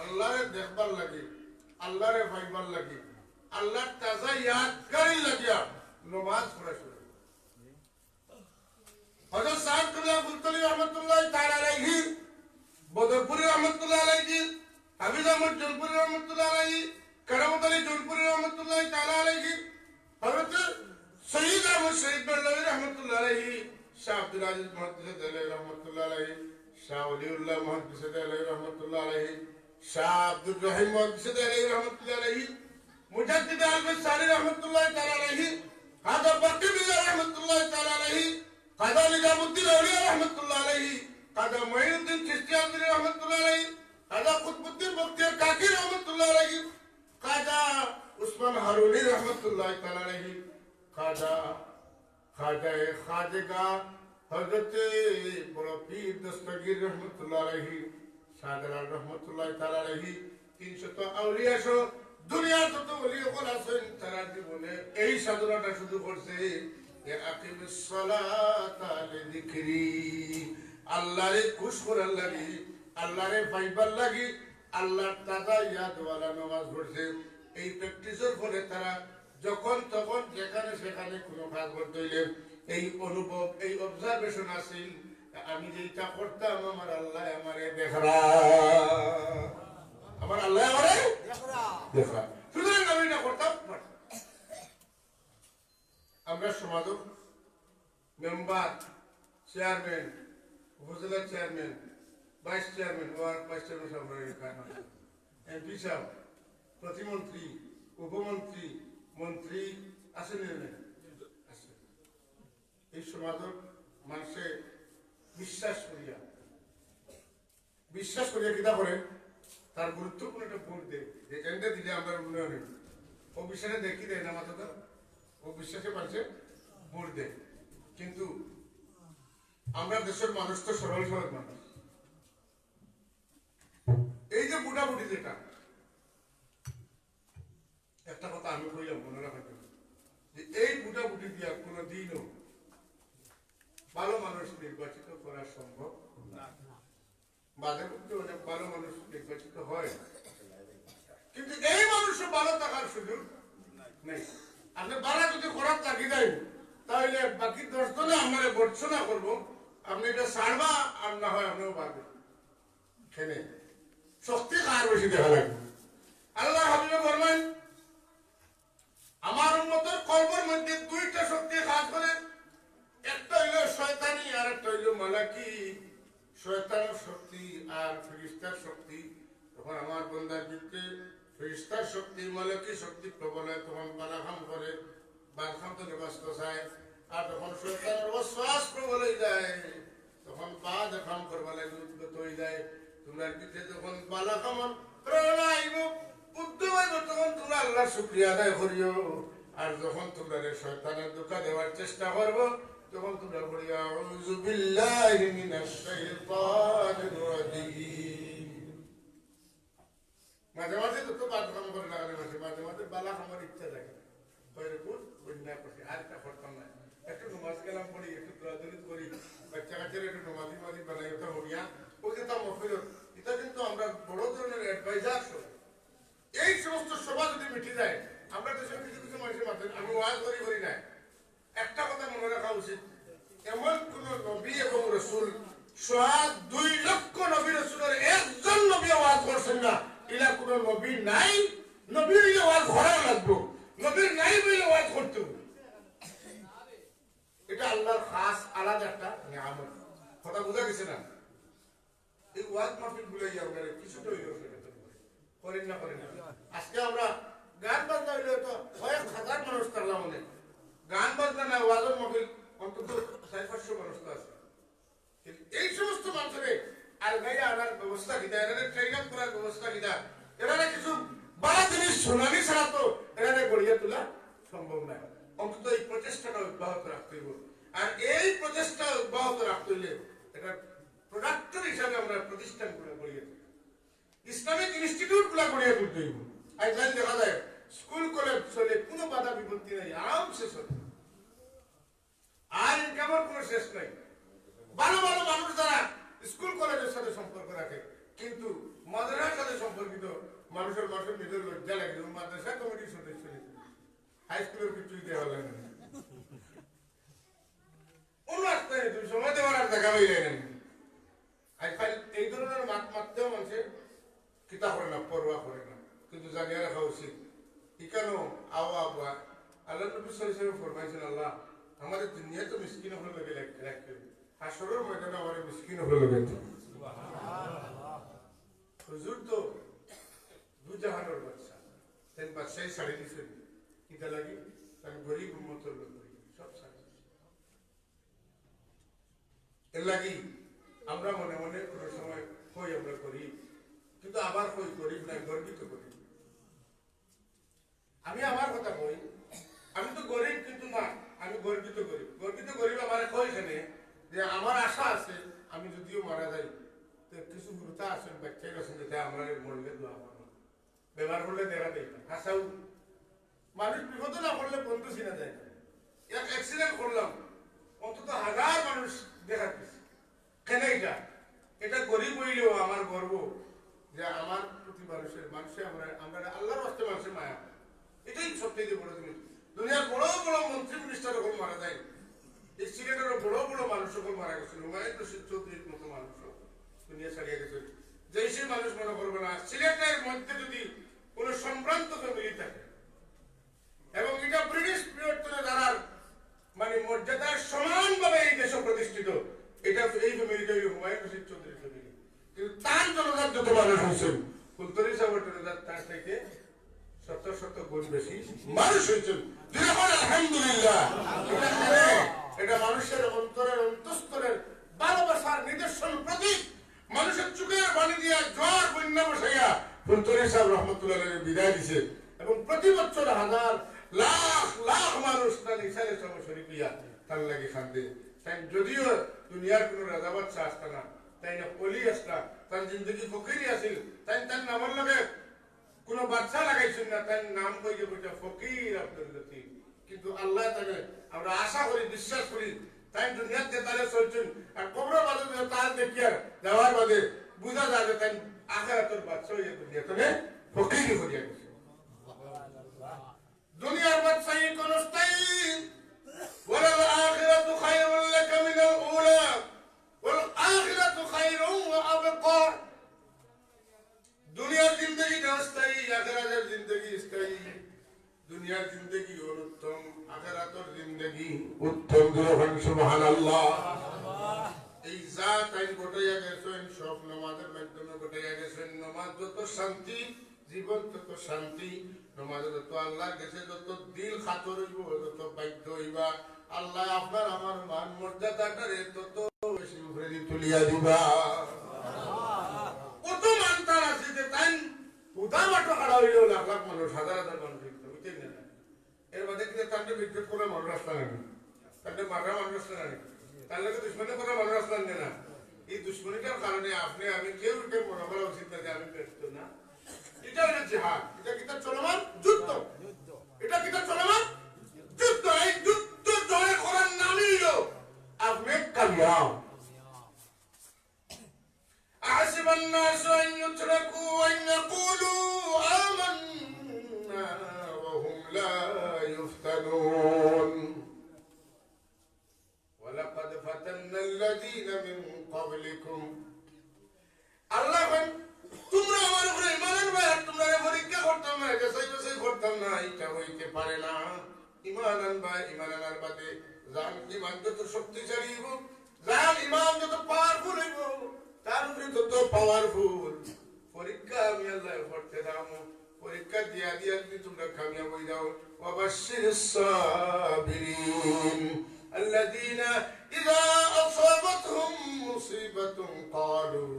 আল্লাহরে দেখবার লাগে, আল্লাহরে ভাইবার লাগে, আল্লাহর তাজা ইয়াদগারি লাগিয়া নমাজ পড়া শুরু। হযরত সাহেব কাবলা বুলতলি রহমাতুল্লাহ তাআলা আলাইহি, বদরপুরি রহমাতুল্লাহ আলাইহি, হাফিজ আহমদ জনপুরি রহমাতুল্লাহ আলাইহি, কারামত আলী জনপুরি রহমাতুল্লাহ তাআলা আলাইহি, হযরত সৈয়দ আহমদ শহীদ বেল্লাভী রহমাতুল্লাহ আলাইহি, শাহ আব্দুল আজিজ মুহাদ্দিস দেলাভী রহমাতুল্লাহ আলাইহি, শাহ ওলিউল্লাহ মুহাদ্দিস দেলাভী রহমাতুল্লাহ আলাইহি, শাহ আব্দুর রহিম মুহাদ্দিস দেলাভী রহমাতুল্লাহ আলাইহি, মুজাদ্দিদ আল-বাসারি সারি রহমাতুল্লাহ তাআলা আলাইহি, কাজী বাকির মিল্লাহ রহমাতুল্লাহ তাআলা আলাইহি, কাজী নিজামউদ্দিন আউলিয়া রহমাতুল্লাহ আলাইহি, কাজী মুঈনুদ্দিন চিশতি আজমিরি রহমাতুল্লাহ আলাইহি, কাজী কুতুবউদ্দিন বখতিয়ার কাকি রহমাতুল্লাহ আলাইহি, কাজী উসমান হারুনি রহমাতুল্লাহ তাআলা আলাইহি, খাজা হযরত বড় পীর দস্তগীর রহমাতুল্লাহ আলাইহি, শাহজালাল রহমাতুল্লাহ তাআলা আলাইহি, 300 আউলিয়া সহ দুনিয়ার যত ওলি ওয়ালা আছেন তারা জীবনে এই সাধনাটা শুরু করছে, আকিমিস সালাতা লিযিকরি, আল্লাহরে খুশ করার লাগি, আল্লাহরে পাইবার লাগি, আল্লাহর তাজা ইয়াদওয়ালা নামাজ পড়ছে। এই প্র্যাকটিসের ফলে তারা যখন তখন যেখানে সেখানে কোনো কাজ করতে হইলে এই অনুভব, এই অবজারভেশন আছে, আমি যেটা করতাম আমার আল্লাহ আমারে দেখরা, আমার আল্লাহ আমারে দেখরা, সুতরাং আমি এটা করতাম। আমরা সমাজ মেম্বার, চেয়ারম্যান, উপজেলা chairman, vice chairman, vice chairman, MP সাহেব, প্রতিমন্ত্রী, উপমন্ত্রী, মন্ত্রী আসেন, এই সমাজের মানুষে বিশ্বাস করিয়া কিতা করে তার গুরুত্বপূর্ণ একটা ভোট দেয় যে এটা দিলে আমরা উন্নয়ন হইব ও বিশ্বাসে দেখি দেয় না মাত্র ও বিশ্বাসে মানুষে ভোট দেয় কিন্তু আমরা দেশের মানুষ তো সরল সরল মানুষ এই যে বুটাবুটি যেটা একটা কথা আমি কইলাম মনে রাখার জন্য যে এই বুটাবুটি দিয়া কোনো দিনও ভালো মানুষ নির্বাচিত করা সম্ভব না মাঝে মধ্যে অনেক ভালো মানুষ নির্বাচিত হয় কিন্তু এই মানুষও ভালো থাকার সুযোগ নেই আপনি বারা যদি খরাব থাকি যাই তাহলে বাকি 10 জনে আমরা বর্ষনা করবো আপনি এটা ছাড়বা আর না হয় আপনিও পারবেন খেলে শক্তি কার বেশি দেখা লাগবে আল্লাহ হাবিবে বলবেন আমার উম্মতের কলবের মধ্যে দুইটা শক্তি কাজ করে একটা হইল শয়তানি আর একটা হইল মালাকি শয়তানের শক্তি আর ফেরেশতার শক্তি তখন আমার বান্দার ভিতরে ফেরেশতার শক্তি মালাকি শক্তি প্রবল হয় তখন বালাখাম করে বালখাম তো নিবাস্ত চায় আর তখন শয়তানের অশ্বাস প্রবল হয়ে যায় তখন পা দেখাম করবা লাগে উদ্গত হয়ে যায় তোমার ভিতরে যখন বালাখামর প্রেরণা আইব উদ্যম আইব তখন তোমরা আল্লাহর শুকরিয়া আদায় করিও আর যখন তোমরা শয়তানের ধোঁকা দেওয়ার চেষ্টা করবো তখন তোমরা বলি আউযু বিল্লাহি মিনাশ শাইতানির রাজিম মাঝে মাঝে তো বালখাম করে লাগালে মাঝে মাঝে বালাখামর ইচ্ছা থাকে কইরকম বন্যা করছে আর তা করতাম না একটু নামাজ কালাম পড়ি একটু দোয়া করি বাচ্চা কাচ্চারা একটু নামাজি বানাই ওটা হইয়া ওই যে তা মফিলত এটা কিন্তু আমরা বড় ধরনের অ্যাডভাইজার এই সমস্ত সভা যদি মিটে যায় আমরা দেশের কিছু কিছু মানুষের মাধ্যমে আমি ওয়াজ করি না একটা কথা মনে রাখা উচিত এমন কোন নবী এবং রসুল 2 লক্ষ নবী রসুলের একজন নবী ওয়াজ করছেন না এলা কোন নবী নাই নবী হইলে ওয়াজ করা লাগবে নবীর নাই বলে ওয়াজ করতে হবে এটা আল্লাহর খাস আলাদা একটা নিয়ামত কথা বোঝা গেছে না এই ওয়াজ মাহফিল গুলো আপনারা কিছুটা হইলেও করেন না আজকে আমরা গান বাজনা হইলে তো 1000 মানুষ করলাম অনেক গান বাজনা না ওয়াজের মাহফিল অন্তত 400 মানুষ তো আছে এই সমস্ত মানুষের আর গাইয়া আনার ব্যবস্থা কিনা এরা ট্রেন আপ করার ব্যবস্থা কিনা এরা কিছু বড় জিনিস শোনানি ছাড়া তো এরা গড়িয়ে তোলা সম্ভব নয় অন্তত এই প্রচেষ্টাটা অব্যাহত রাখতে হইব আর এই প্রচেষ্টা অব্যাহত রাখতে হইলে এটা প্রোডাক্টর হিসাবে আমরা প্রতিষ্ঠানগুলো গড়িয়ে তুলি ইসলামিক ইনস্টিটিউট গুলা গড়িয়ে তুলতে হইব আজকাল দেখা যায় স্কুল কলেজ চলে কোনো বাধা বিপত্তি নেই আরামসে চলে আর ইনকামের কোনো শেষ নাই ভালো ভালো মানুষ যারা স্কুল কলেজের সাথে সম্পর্ক রাখে কিন্তু মাদ্রাসার সাথে সম্পর্কিত মানুষের নিজের লজ্জা লাগে মাদ্রাসা কমিটির সদস্য হাই স্কুলের কিছুই দেওয়া লাগে না অন্য রাস্তায় তুমি সময় দেওয়ার আর দেখা হয়ে যায় না আজকাল এই ধরনের মাত্রেও মানুষের কিতা করে না পরোয়া করে না কিন্তু জানিয়ে রাখা উচিত এখানেও আওয়া আবুয়া আল্লাহ নবী সাল্লাল্লাহু আলাইহি ওয়াসাল্লাম ফরমাইছেন আল্লাহ আমাদের দুনিয়া তো মিসকিন হলে লাগে রাখতে হাসরের ময়দানে আমাদের মিসকিন হলে লাগে সুবহানাল্লাহ হুজুর তো দু জাহানের বাদশা তেন বাদশাই ছাড়ি দিছেন কিতা লাগি তার গরিব উম্মতের লোক সব ছাড়ি এর লাগি আমরা মনে মনে কোনো সময় কই আমরা করি কিন্তু আবার কই গরিব না গর্বিত করি আমি আমার কথা কই আমি তো গরিব কিন্তু না আমি গর্বিত গরিব আমার কই এখানে যে আমার আশা আছে আমি যদিও মারা যাই তো কিছু গুরুতা আছেন বাচ্চাই আছেন যেটা আমরা মরলে দোয়া করবো ব্যবহার করলে দেখা দেয় না আশাও মানুষ বিপদ না করলে বন্ধু চিনা যায় না এক অ্যাক্সিডেন্ট করলাম অন্তত 1000 মানুষ দেখা দিচ্ছে কেন এটা গরিব হইলেও আমার গর্ব যে আমার প্রতি মানুষের আমরা আল্লাহর রাস্তে মানুষের মায়া এটাই সবথেকে বড় জিনিস দুনিয়ার বড় বড় মন্ত্রী মিনিস্টার যখন মারা যায় এই সিলেটের বড় বড় মানুষ যখন মারা গেছিল হুমায়ুন রশিদ চৌধুরীর মতো মানুষ দুনিয়া ছাড়িয়ে গেছে যে সেই মানুষ মনে করবে না সিলেটের মধ্যে যদি কোন সম্ভ্রান্ত ফ্যামিলি থাকে এবং এটা ব্রিটিশ বিবর্তনে দ্বারার মানে মর্যাদার সমানভাবে এই দেশে প্রতিষ্ঠিত এটা এই ফ্যামিলিটা হুমায়ুন রশিদ চৌধুরীর ফ্যামিলি কিন্তু তার জনজাত যত মানুষ হয়েছেন ফুলতলি সাগর তার থেকে 70 গুণ বেশি মানুষ হয়েছেন আলহামদুলিল্লাহ এটা মানুষের অন্তরের অন্তঃস্থলের ভালোবাসার নিদর্শন প্রতীক। মানুষের চোখের পানি দিয়া জ্বর বন্যা বসাইয়া ফুলতরি সাহেব রহমতুল্লাহ বিদায় দিছে এবং প্রতি বছর হাজার লাখ লাখ মানুষ তার ইশারে সঙ্গে শরীর হইয়া তার লাগে খান্দে। তাই যদিও দুনিয়ার কোন রাজা বাদশা আসতো না, তাই না অলি আসলা, তার জিন্দগি ফকিরি আসিল, তাই তার নামের লগে কোন বাচ্চা লাগাইছেন না, তার নাম কইকে বলছে ফকির আব্দুল লতিফ। কিন্তু আল্লাহ তাকে আমরা আশা করি, বিশ্বাস করি, তাই দুনিয়াতে তাহলে চলছেন। আর কবর বাদে তার দেখিয়া যাওয়ার বাদে বুঝা যায় যে তাই আখিরাতের বাচ্চা হইয়া দুনিয়াতে ফকিরি হইয়া গেছে। দুনিয়ার বাচ্চাই কোন স্থায়ী ওয়ালাল আখিরাতু খায়রুল লাকা মিনাল উলা ওয়াল আখিরাতু খায়রুন ওয়া আবকা। দুনিয়ার জিন্দেগি অস্থায়ী, আখিরাতের জিন্দেগি স্থায়ী। দুনিয়ার জিন্দেগি উত্তম, আখিরাতের জিন্দেগি উত্তম। সুবহানাল্লাহ। এই জাত আইন ঘটাইয়া গেছেন, সব নামাজের মাধ্যমে ঘটাইয়া গেছেন। নামাজ যত শান্তি, জীবন তত শান্তি। নামাজে যত আল্লাহর কাছে যত দিল খাতর হইব, যত বাধ্য হইবা, আল্লাহ আপনার আমার মান মর্যাদাটারে তত বেশি উপরে তুলিয়া দিবা। কত মানতার আছে যে তাই উদা মাটো খাড়া হইলেও লাখ লাখ মানুষ, হাজার হাজার মানুষ বুঝতেন না। এর বাদে কিন্তু তান্ডে বিদ্যুৎ করে মানুষ আসলাম আমি, তান্ডে মারা মানুষ আসলাম আমি, তার লোক দুশ্মনী করে মানুষ আসলাম না। এই দুশ্মনীটার কারণে আপনি আমি কেউ এটা মনে করা উচিত না যে আমি ব্যস্ত না। এটা হলো জিহাদ, এটা কিতা চলমান যুদ্ধ, এটা কিতা চলমান যুদ্ধ। এই যুদ্ধ জয় করার নামই হলো আপনি কামিয়াব। أحسب الناس أن يتركوا أن يقولوا آمنا وهم لا يفتنون ولقد فتنا الذين من قبلكم। আল্লাহ তোমরা আমার উপরে ঈমান আনবে, তোমরা পরীক্ষা করতাম না, যাচাই বাছাই করতাম না, এটা হইতে পারে না। ঈমান আনবা, ঈমান আনার বাদে যার ঈমান যত শক্তিশালী হইব, যার ঈমান যত পাওয়ারফুল হইব, তার উপরে তত পাওয়ারফুল পরীক্ষা আমি আল্লাহ করতে দাম। পরীক্ষা দিয়া দিয়া যদি তোমরা কামিয়াব হয়ে যাও। ওয়াবাশশিরিস সাবিরিন আল্লাযীনা ইযা আসাবাতহুম মুসিবাতুন ক্বালু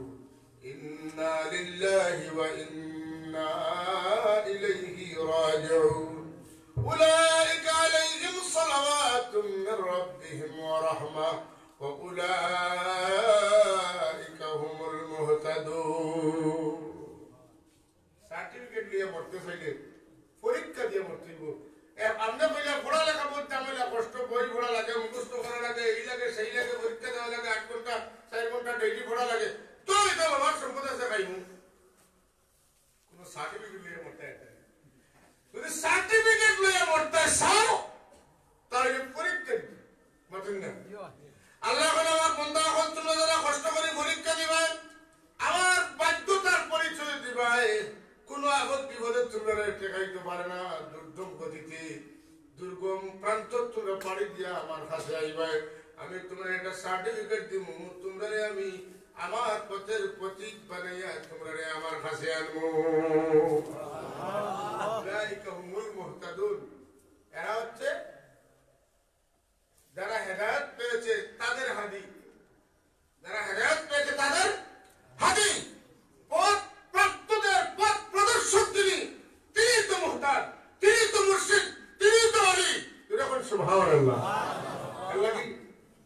ইন্না লিল্লাহি ওয়া ইন্না ইলাইহি রাজিউন উলাইকা আলাইহিম সালাওয়াতুম মির রাব্বিহিম ওয়া রাহমাহ ওয়া উলাইকা হুমুল মুহতাদুন। সার্টিফিকেট দিয়ে মরতে চাইলে পরীক্ষা দিয়ে মরতে হইব। আমরা কইলা পড়ালেখা করতে আমরা কষ্ট, বই পড়া লাগে, মুখস্থ করা লাগে, এই লাগে সেই লাগে, পরীক্ষা দেওয়া লাগে, 8 ঘন্টা 4 ঘন্টা ডেইলি পড়া লাগে, তো এটা বাবার সম্পদ আছে খাইমু। কোন সার্টিফিকেট নিয়ে মরতে হয়? যদি সার্টিফিকেট নিয়ে মরতে চাও তাহলে পরীক্ষা দিবে মতেন না। আল্লাহ আমার বন্ধা এখন তোমরা যারা কষ্ট করে পরীক্ষা দিবেন, আমার বাধ্যতার পরিচয় দিবাই, কোন আগত বিপদে তোমরা টেকাইতে পারে না। দুর্গম গতিতে দুর্গম প্রান্ত তোমরা পাড়ি দিয়া আমার কাছে আইবাই, আমি তোমরা একটা সার্টিফিকেট দিব, তোমরা আমি আমার পথের প্রতীক বানাইয়া তোমরা আমার কাছে আনবো। উলাইকা হুমুল মুহতাদুন। এরা হচ্ছে যারা হেদায়েত পেয়েছে তাদের হাদি, যারা হেদায়েত পেয়েছে তাদের হাদি। পথ প্রাপ্তদের পথ প্রদর্শক তিনি, তিনি তো মুহতাদ, তিনি তো মুর্শিদ, তিনি তো আলী। এরকম সুবহানাল্লাহ। আল্লাহ কি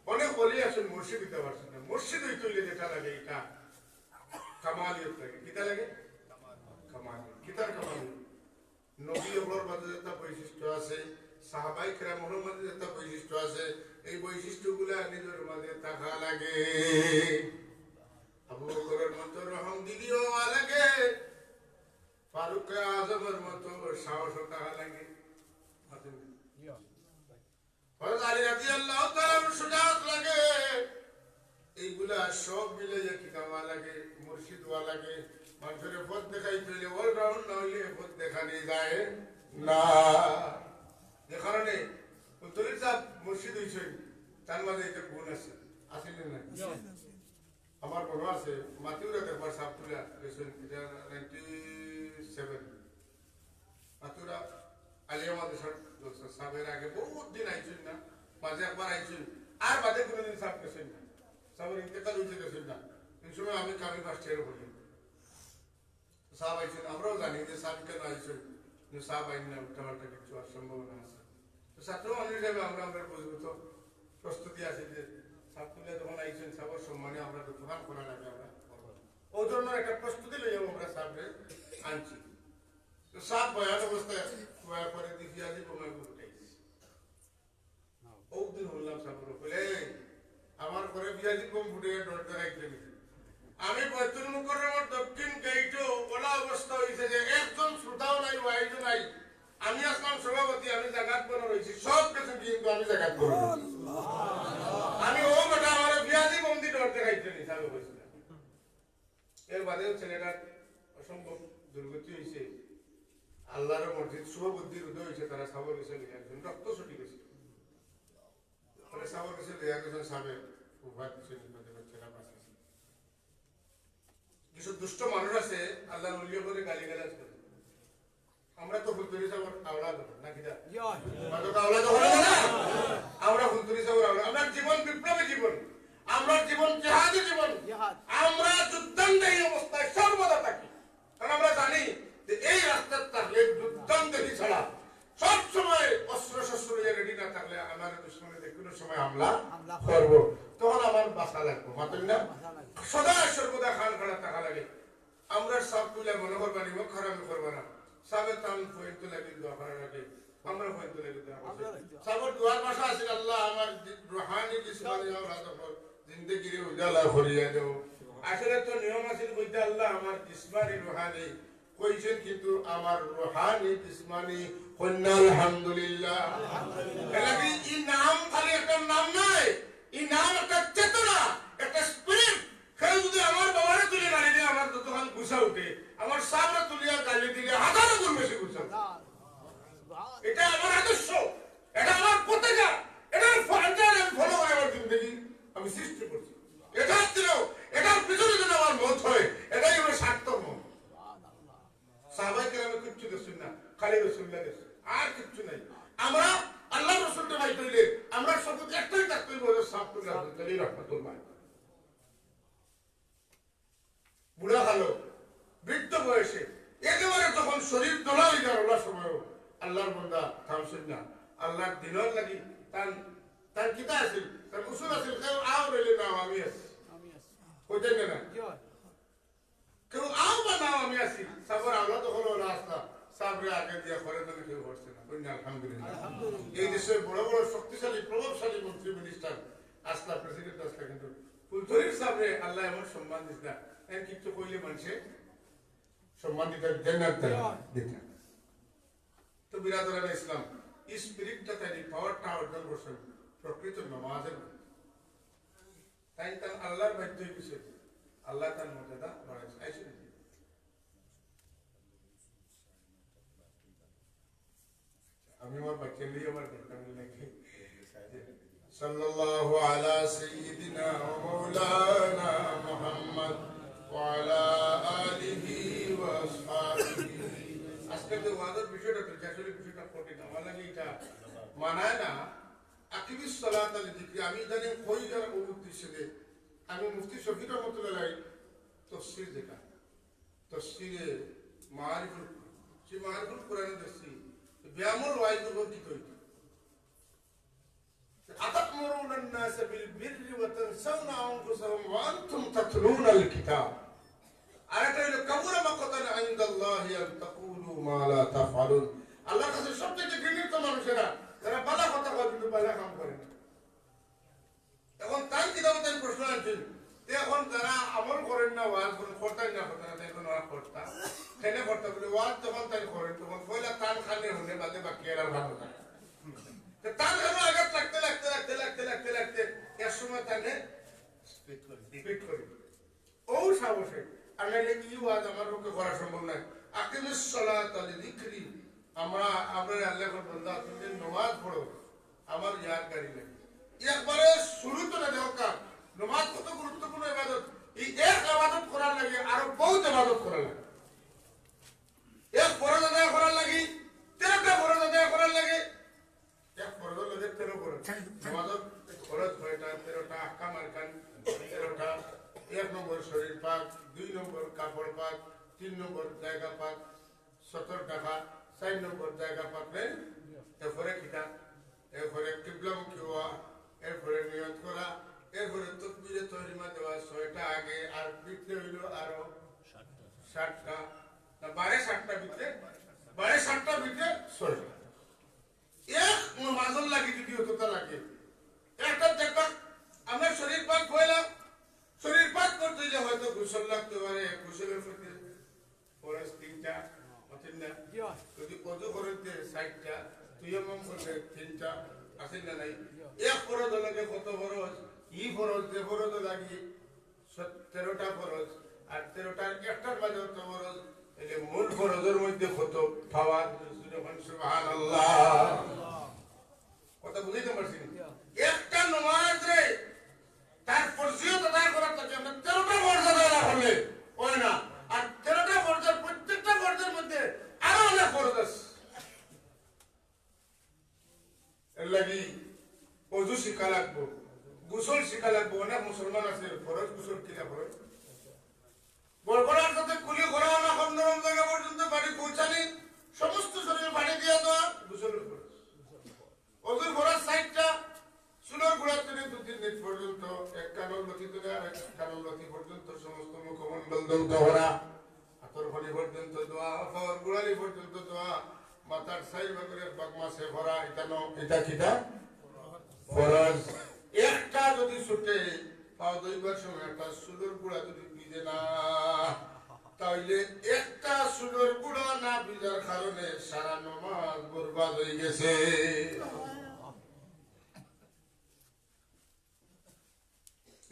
অনেক বলি আসেন মুর্শিদ দিতে পারছেন না। মুর্শিদ হইতে হইলে যেটা লাগে এটা কামালিয়ত লাগে। কিতা লাগে? কামালিয়ত। কিতার কামালিয়ত? নবী ওগুলোর মধ্যে একটা বৈশিষ্ট্য আছে, সাহাবাই কেরামের মধ্যে একটা বৈশিষ্ট্য আছে, এই বৈশিষ্ট্যগুলা নিজের মাঝে থাকা লাগে। আবু বকরের মতো রহম দিদিও লাগে, ফারুক আজমের মতো সাহস থাকা লাগে, হযরত আলী রাদিয়াল্লাহু তাআলার সুজাত লাগে। এইগুলা সব মিলে কি কামা লাগে? মুর্শিদ ওয়া লাগে। মানুষের পথ দেখাইতে হইলে অলরাউন্ড না হইলে পথ দেখানি যায় না। যে কারণে তরিক সাহেব মুর্শিদ হইছেন, তার মাঝে একটা গুণ আছে, আসলে না? আমার মনে আছে মাতিউরা একবার সাহেব তুলে গেছেন, এটা 97 মাতিউরা আলিয়া মাদ্রাসার সাহেবের আগে বহুত দিন আইছেন না, মাঝে একবার আইছেন, আর বাদে কোনোদিন সাপ গেছেন না, সাপের ইন্তেকাল হইতে গেছেন না। এই সময় আমি কামি ফার্স্ট ইয়ারে পড়ি, সাপ আইছেন, আমরাও জানি যে সাপ কেন আইছেন, কিন্তু সাপ আইন না উল্টা পাল্টা কিছু আর সম্ভাবনা আছে। তো ছাত্র মানুষ হিসাবে আমরা বুঝবো তো প্রস্তুতি আছে যে সাপ তুলে যখন আইছেন সাপের সম্মানে আমরা দোকান করা লাগে, আমরা ওই ধরনের একটা প্রস্তুতি লইয়া আমরা সাপরে আনছি। তো সাপ ভয়ান অবস্থায় ভয়া করে দেখি আজি বোমায় উঠাইছি, দিন বললাম সাপের বলে আমার ঘরে বিয়াজি কম ফুটে ডর দেখাইতে নিছে। আমি বৈতুল মুকাররমের দক্ষিণ গেইটে ওলা অবস্থা হয়েছে যে একজন শ্রোতাও নাই, ওয়াইজও নাই। আমি আসলাম সভাপতি, আমি জাগাত বড় রয়েছি, সব কিছু কিন্তু আমি জাগাত বড় আমি ও বেটা আমার বিয়াজি বন্দি ডর দেখাইতে নিছে। আমি বলছিলাম এর বাদেও ছেলেটার অসম্ভব দুর্গতি হয়েছে, আল্লাহর মসজিদ শুভ বুদ্ধির উদয় হয়েছে, তারা সাবর গেছে একজন রক্ত ছুটি গেছে, সাবর গেছে একজন সাবের উভয় ছেলেরা বাঁচিয়েছে। কিছু দুষ্ট মানুষ আছে আল্লাহ উল্লিয়ে করে গালি গালাজ করে, আমরা তো ফুলতুরি সাবর আওলাদ নাকি আমরা ফুলতুরি সাবর আওলাদ। আমার জীবন বিপ্লবী জীবন, আমার জীবন জিহাদি জীবন, আমরা যুদ্ধান্তেই অবস্থায় সর্বদা থাকি। কারণ আমরা জানি যে এই রাস্তার থাকলে যুদ্ধান্তেই ছাড়া সব সময় অস্ত্র শস্ত্র রেডি না থাকলে আমার দুশ্মনে কোনো সময় হামলা করবো, তখন আমার বাসা লাগবো মাতেন না, সদা সর্বদা খান খাড়া থাকা লাগে। আমরা সব তুলে মনে করবা নিব, খারাপ করবো না, সাবের তাম ফয়েন্ট লাগে দোয়া করার আগে আমরা ফয়েন্ট লাগে দোয়া করছি। সাবর দোয়ার ভাষা আছে আল্লাহ আমার রুহানি জিসমানি জিন্দেগিরে উজালা করিয়া দেও। আসলে তো নিয়ম আছে বলতে আল্লাহ আমার জিসমানি রুহানি কইছেন, কিন্তু আমার রুহানি জিসমানি কন্যা আলহামদুলিল্লাহ। এলাকি এই নাম খালি একটা নাম নয়, এই নাম একটা চেতনা, একটা স্পিরিট। কেউ যদি আমার বাবারে তুলে গালি দিয়ে আমার দোকান গুছা উঠে, আমার সামনে তুলিয়া গালি দিলে হাজারো গুণ বেশি গুছা। এটা আমার আদর্শ, এটা আমার পতাকা, এটার ফলো করে আমার জিন্দগি আমি সৃষ্টি করছি। এটার দিলেও এটার পিছনে যদি আমার মত হয়, এটাই আমার সার্থক মত। সাহাবায়ে কেরাম কিচ্ছু দেখছেন না, খালি রাসূলুল্লাহ দেখছেন, আর কিচ্ছু নাই। আমরা আল্লাহ রাসূলকে ভাই কইলে আমরা শুধু একটাই থাকতেই বলে সাহাবুল্লাহ তাআলা রাহমাতুল্লাহ। বুড়া হলো বৃদ্ধ বয়সে একেবারে যখন শরীর দোলা হয়ে যাওয়ার ওলা সময় আল্লাহর বান্দা থামছেন না, আল্লাহর দিনের লাগি তার কিতা আছিল, তার উসুল আছিল, কেউ আও রইলে না আমি আছি, কইতেন না কেউ আও বা না আমি আছি। সাবর আল্লাহ তখন রাস্তা সাবরে আগে দিয়া করে তো কেউ করছে না, কইনা আলহামদুলিল্লাহ। এই দেশের বড় বড় শক্তিশালী প্রভাবশালী মন্ত্রী মিনিস্টার আসলা প্রেসিডেন্ট আসলা, কিন্তু ফুলতরির সাবরে আল্লাহ এমন সম্মান দিস না, এর কিছু কইলে মানুষে সম্মান দিতে জান্নাত দিতে। তো বিরাদরান ইসলাম এই স্পিরিটটা তাই পাওয়ারটা অর্জন করছেন প্রকৃত নামাজের, তাই তার আল্লাহর বাধ্যই কিছু আল্লাহ তার মর্যাদা বাড়াইছে। আইসে আমি আমার বাচ্চা নিয়ে আমার নাকি সাল্লাল্লাহু আলা সাইয়্যিদিনা ওয়া মাওলানা মুহাম্মদ ওয়া আলা আলিহি ওয়া আসহাবিহি। আজকে যে ওয়াজের বিষয়টা তো আসলে বিষয়টা কঠিন, আমার লাগে এটা মানায় না। আকিমিস সালাত আল যিকরি আমি জানি কই যারা উদ্দেশ্যে দে, আমি মুফতি শফিক রহমাতুল্লাহ তাফসীর দেখা, তাফসীরে মারিফুল সে মারিফুল কোরআনে দেখছি বিয়ামুল ওয়াইদ কি কইতো আতামুরুনা الناس بالبر وتنسون انفسهم وانتم تتلون الكتاب। আরেকটা হলো কাবুরা মাকাতান ইনদাল্লাহি আন তাকুলু মা লা তাফআলুন। আল্লাহর কাছে সবচেয়ে ঘৃণিত মানুষেরা যারা ভালো কথা বলে কিন্তু ভালো কাম করে না। এখন তাই কিতাব তাই প্রশ্ন আছেন, এখন যারা আমল করেন না, ওয়াজ করেন, করতেন না করতেন না, এখন ওয়াজ করতা খেলে করতে বলে ওয়াজ যখন তাই করেন তখন পয়লা তান খানে হলে বাদে বাকি আর ভালো থাকে। তান খানো আগে লাগতে লাগতে লাগতে লাগতে লাগতে লাগতে এক সময় তানে স্পিড করি ও সাহসে আর নাইলে কি ওয়াজ আমার পক্ষে করা সম্ভব নয়। আকিমিস সালাত আল যিকরি, আমরা আল্লাহর বান্দা তুমি নামাজ পড়ো আমার ইয়াদ গাড়ি লাগে। একবারে শুরু তো না দেখা নামাজ কত গুরুত্বপূর্ণ ইবাদত, এই এক ইবাদত করার লাগে আরো বহুত ইবাদত করার লাগে। এক ফরজ আদায় করার লাগে 13টা ফরজ আদায় করার লাগে, এক ফরজ লাগে 13 ফরজ নামাজত ফরজ হয় কাপড় পাক 3 নম্বর জায়গা পাক 70 টাকা 4 নম্বর জায়গা পাকলে এরপরে কিতা এরপরে কিবলামুখী হওয়া এরপরে নিয়ত করা এরপরে তাকবীরে তাহরিমা দেওয়া 6টা আগে আর ভিতরে হইল আরো 60টা না 60টা ভিতরে 60টা ভিতরে 6টা এক নামাজের লাগি যদি হতো তা লাগে একটা দেখবা আমরা শরীর পাক হইলাম শরীর পাক করতে যে হয়তো গোসল লাগতে পারে গোসলের মধ্যে ফরজ 3টা অথেন না যদি ওযু করতে 60টা তায়াম্মুম করতে 3টা আছে না নাই এক ফরজ লাগে কত ফরজ ই ফরজ যে ফরজ লাগি 13টা ফরজ আর 13টার একটার মাঝে কত ফরজ এলে মূল ফরজের মধ্যে কত পাওয়া সুবহানাল্লাহ কথা বুঝাইতে পারছি একটা নামাজ রে তার ফরজিয়ত আদায় করার থাকে আমরা 13টা ফরজ আদায় করলে হয় না আর 13টা ফরজের প্রত্যেকটা ফরজের মধ্যে আরো অনেক ফরজ আছে এর লাগি ওযু শিখা লাগবো গোসল শিখা লাগবো অনেক মুসলমান আছে ফরজ গোসল কিনা ফরজ বড়বড়ার সাথে কুলি করা না কম নরম জায়গা পর্যন্ত বাড়ি পৌঁছানি সমস্ত শরীর পানি দিয়ে দেওয়া গোসলের ফরজ ওযুর ফরজ 60টা চুলের গোড়া থেকে 2-3 মিনিট পর্যন্ত এক কানল লতি থেকে আরেক কানল লতি পর্যন্ত সমস্ত মুখমণ্ডল দগ্ধ করা হাতের ফলি পর্যন্ত দোয়া পাওয়ার গোড়ালি পর্যন্ত দোয়া মাথার সাইড ভাগের বাগমাসে ভরা এটা কিটা ফরজ একটা যদি ছুটে পাও দইবার সময় একটা চুলের গোড়া যদি ভিজে না তাহলে একটা চুলের গোড়া না ভিজার কারণে সারা নামাজ বরবাদ হয়ে গেছে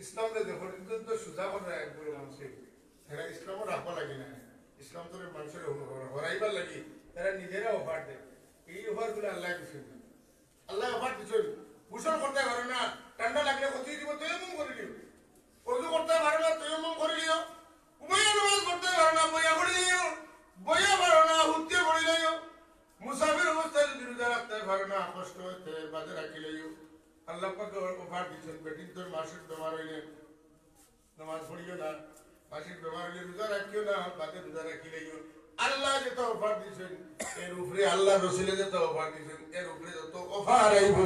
ইসলামে দেখো কিন্তু সুজা করে একগুলো মানুষের এরা ইসলামও রাখবা লাগে না ইসলাম তো মানুষের হরাইবার লাগি তারা নিজেরা অফার দেয় এই অফার গুলো আল্লাহ দিচ্ছেন আল্লাহ অফার দিচ্ছেন গোসল করতে পারে না ঠান্ডা লাগলে কোথায় দিব তৈমুম করে দিও ওযু করতে পারে না তৈমুম করে দিও উভয় নামাজ করতে পারে না বইয়া করে দিও বইয়া পারে না হুতে করে দিও মুসাফির অবস্থায় যদি রোজা রাখতে পারে না কষ্ট হতে বাজে রাখি লইও আল্লাহ পাক অফার দিচ্ছেন বেটিন তোর মাসিক বেমার হইলে নামাজ পড়িও না মাসিক বেমার হইলে রোজা রাখিও না বাজে রোজা রাখি লইও আল্লাহ যত অফার দিচ্ছেন এর উপরে আল্লাহ রসুলের যত অফার দিচ্ছেন এর উপরে যত অফার আইব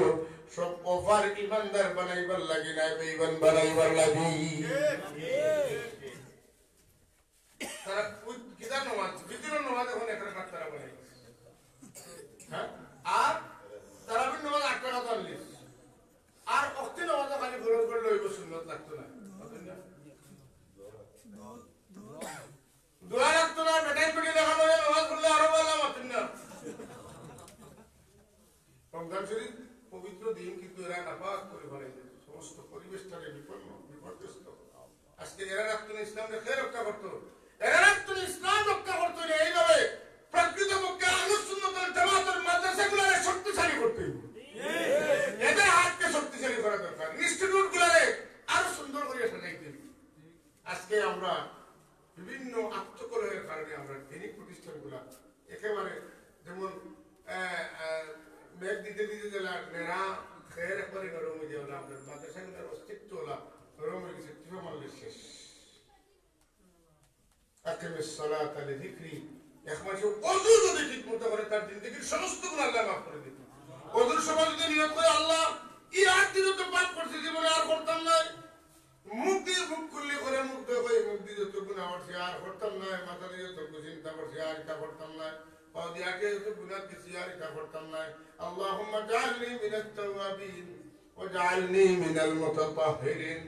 সব অফার ইমানদার বানাইবার লাগি না বেঈমান বানাইবার লাগি তারা কিদার নামাজ বিতির নামাজ এখন একটা তারা বানাই হ্যাঁ আর তারাবির নামাজ 8 টাকা আনলিস আর অক্তি নামাজ খালি ফরজ করলে হইব সুন্নাত লাগতো না দোয়া লাগতো না বেটাই পেটি দেখানো হয়ে নামাজ পড়লে আরো ভালো মতেন না রমজান শরীফ পবিত্র দিন কিন্তু এরা নাপাক করে বানাইছে সমস্ত পরিবেশটাকে বিপর্যস্ত আজকে এরা রাখতো না ইসলামকে কে রক্ষা করতো এরা রাখতো না ইসলাম রক্ষা করতো না এইভাবে প্রকৃত পক্ষে আহলে সুন্নাত ওয়াল জামাতের মাদ্রাসাগুলোকে শক্তিশালী করতে হবে এদের হাতকে শক্তিশালী করা দরকার ইনস্টিটিউট গুলারে আরো সুন্দর করে সাজাইতে হবে আজকে আমরা বিভিন্ন আত্মকলহের কারণে আমরা দিনী প্রতিষ্ঠানগুলা একেবারে যেমন মেঘ দিতে দিতে গেলা মেরা খের একবারে নরম হয়ে যাওয়া আপনার মাদ্রাসাগুলোর অস্তিত্ব হলা নরম হয়ে গেছে টিপে মারলে শেষ আকিমিস সালাতা লিযিকরি এক মাসে ওযু যদি ঠিক মতো করে তার জিন্দেগীর সমস্ত গুনাহ আল্লাহ মাফ করে দিবেন ওযুর সময় যদি নিয়ত করে আল্লাহ এই 8 দিন তো পাপ করছি জীবনে আর করতাম না মুখ দিয়ে মুখ খুললে করে মুখ দিয়ে মুখ দিয়ে যত গুনাহ করছি আর করতাম না মাথা দিয়ে যত চিন্তা করছি আর এটা করতাম না পাও দিয়ে আগে যত গুনাহ করছি আর এটা করতাম না আল্লাহুম্মা জাআলনি মিনাত তাওয়াবিন ওয়াজআলনি মিনাল মুতাতাহহিরিন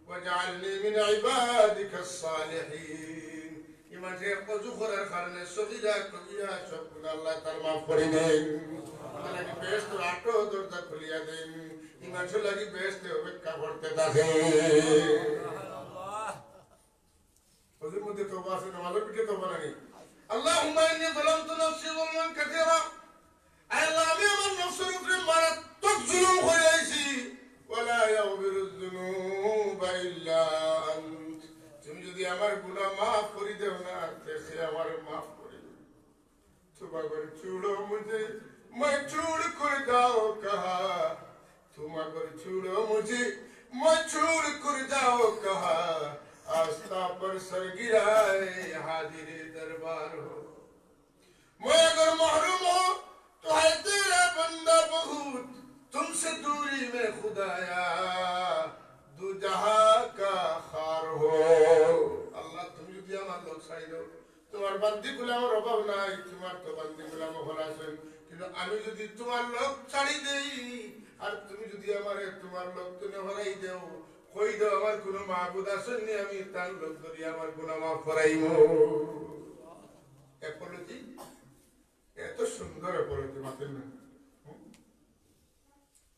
ওয়াজআলনি মিন ইবাদিকাস সালিহিন ইমানে ওযু করার কারণে সগীরা কবিরা সব গুনাহ আল্লাহ তাআলা মাফ করে দেন আমাকে বেহেশত আটো দরজা খুলিয়া দেন ইমানসুল লাগি বেহেশতে অপেক্ষা করতে থাকে সুবহানাল্লাহ ওদের মধ্যে তওবা আছে নামাজের পিঠে তওবা নাই আল্লাহুম্মা ইন্নী যালামতু নাফসি যালমান কাসীরা আল্লাহ আমি আমার নফসের উপরে মারাত্মক জুলুম করেছি ওয়ালা ইয়াগফিরুয যুনুবা ইল্লা আনত তুমি যদি আমার গুনাহ maaf করে দাও না সে আমার maaf করে দেবে তওবা করে ছুড়ো মুঝে मैं छोड़ कर जाओ कहा तुम अगर छोड़ो मुझे मैं छोड़ कर जाओ कहा आस्था पर सर गिराए हाजिर दरबार हो। मैं अगर महरूम हो तो है तेरा बंदा बहुत, तुमसे दूरी में खुदाया दू जहां का खार हो। अल्लाह तुम যদি আমার লোক ছাড়ি দাও, তোমার বান্দি গোলামের অভাব নাই, তোমার তো বান্দি গোলাম হল আছেন, কিন্তু আমি যদি তোমার লোক ছাড়ি দেই আর তুমি যদি আমারে তোমার লোক তুমি হরাই দেও, কই দাও আমার কোনো মাহবুদ আছেন নি, আমি তার লোক ধরি আমার গুনাহ মাফ করাইমু। অ্যাপোলজি এত সুন্দর অ্যাপোলজি মাতেন না,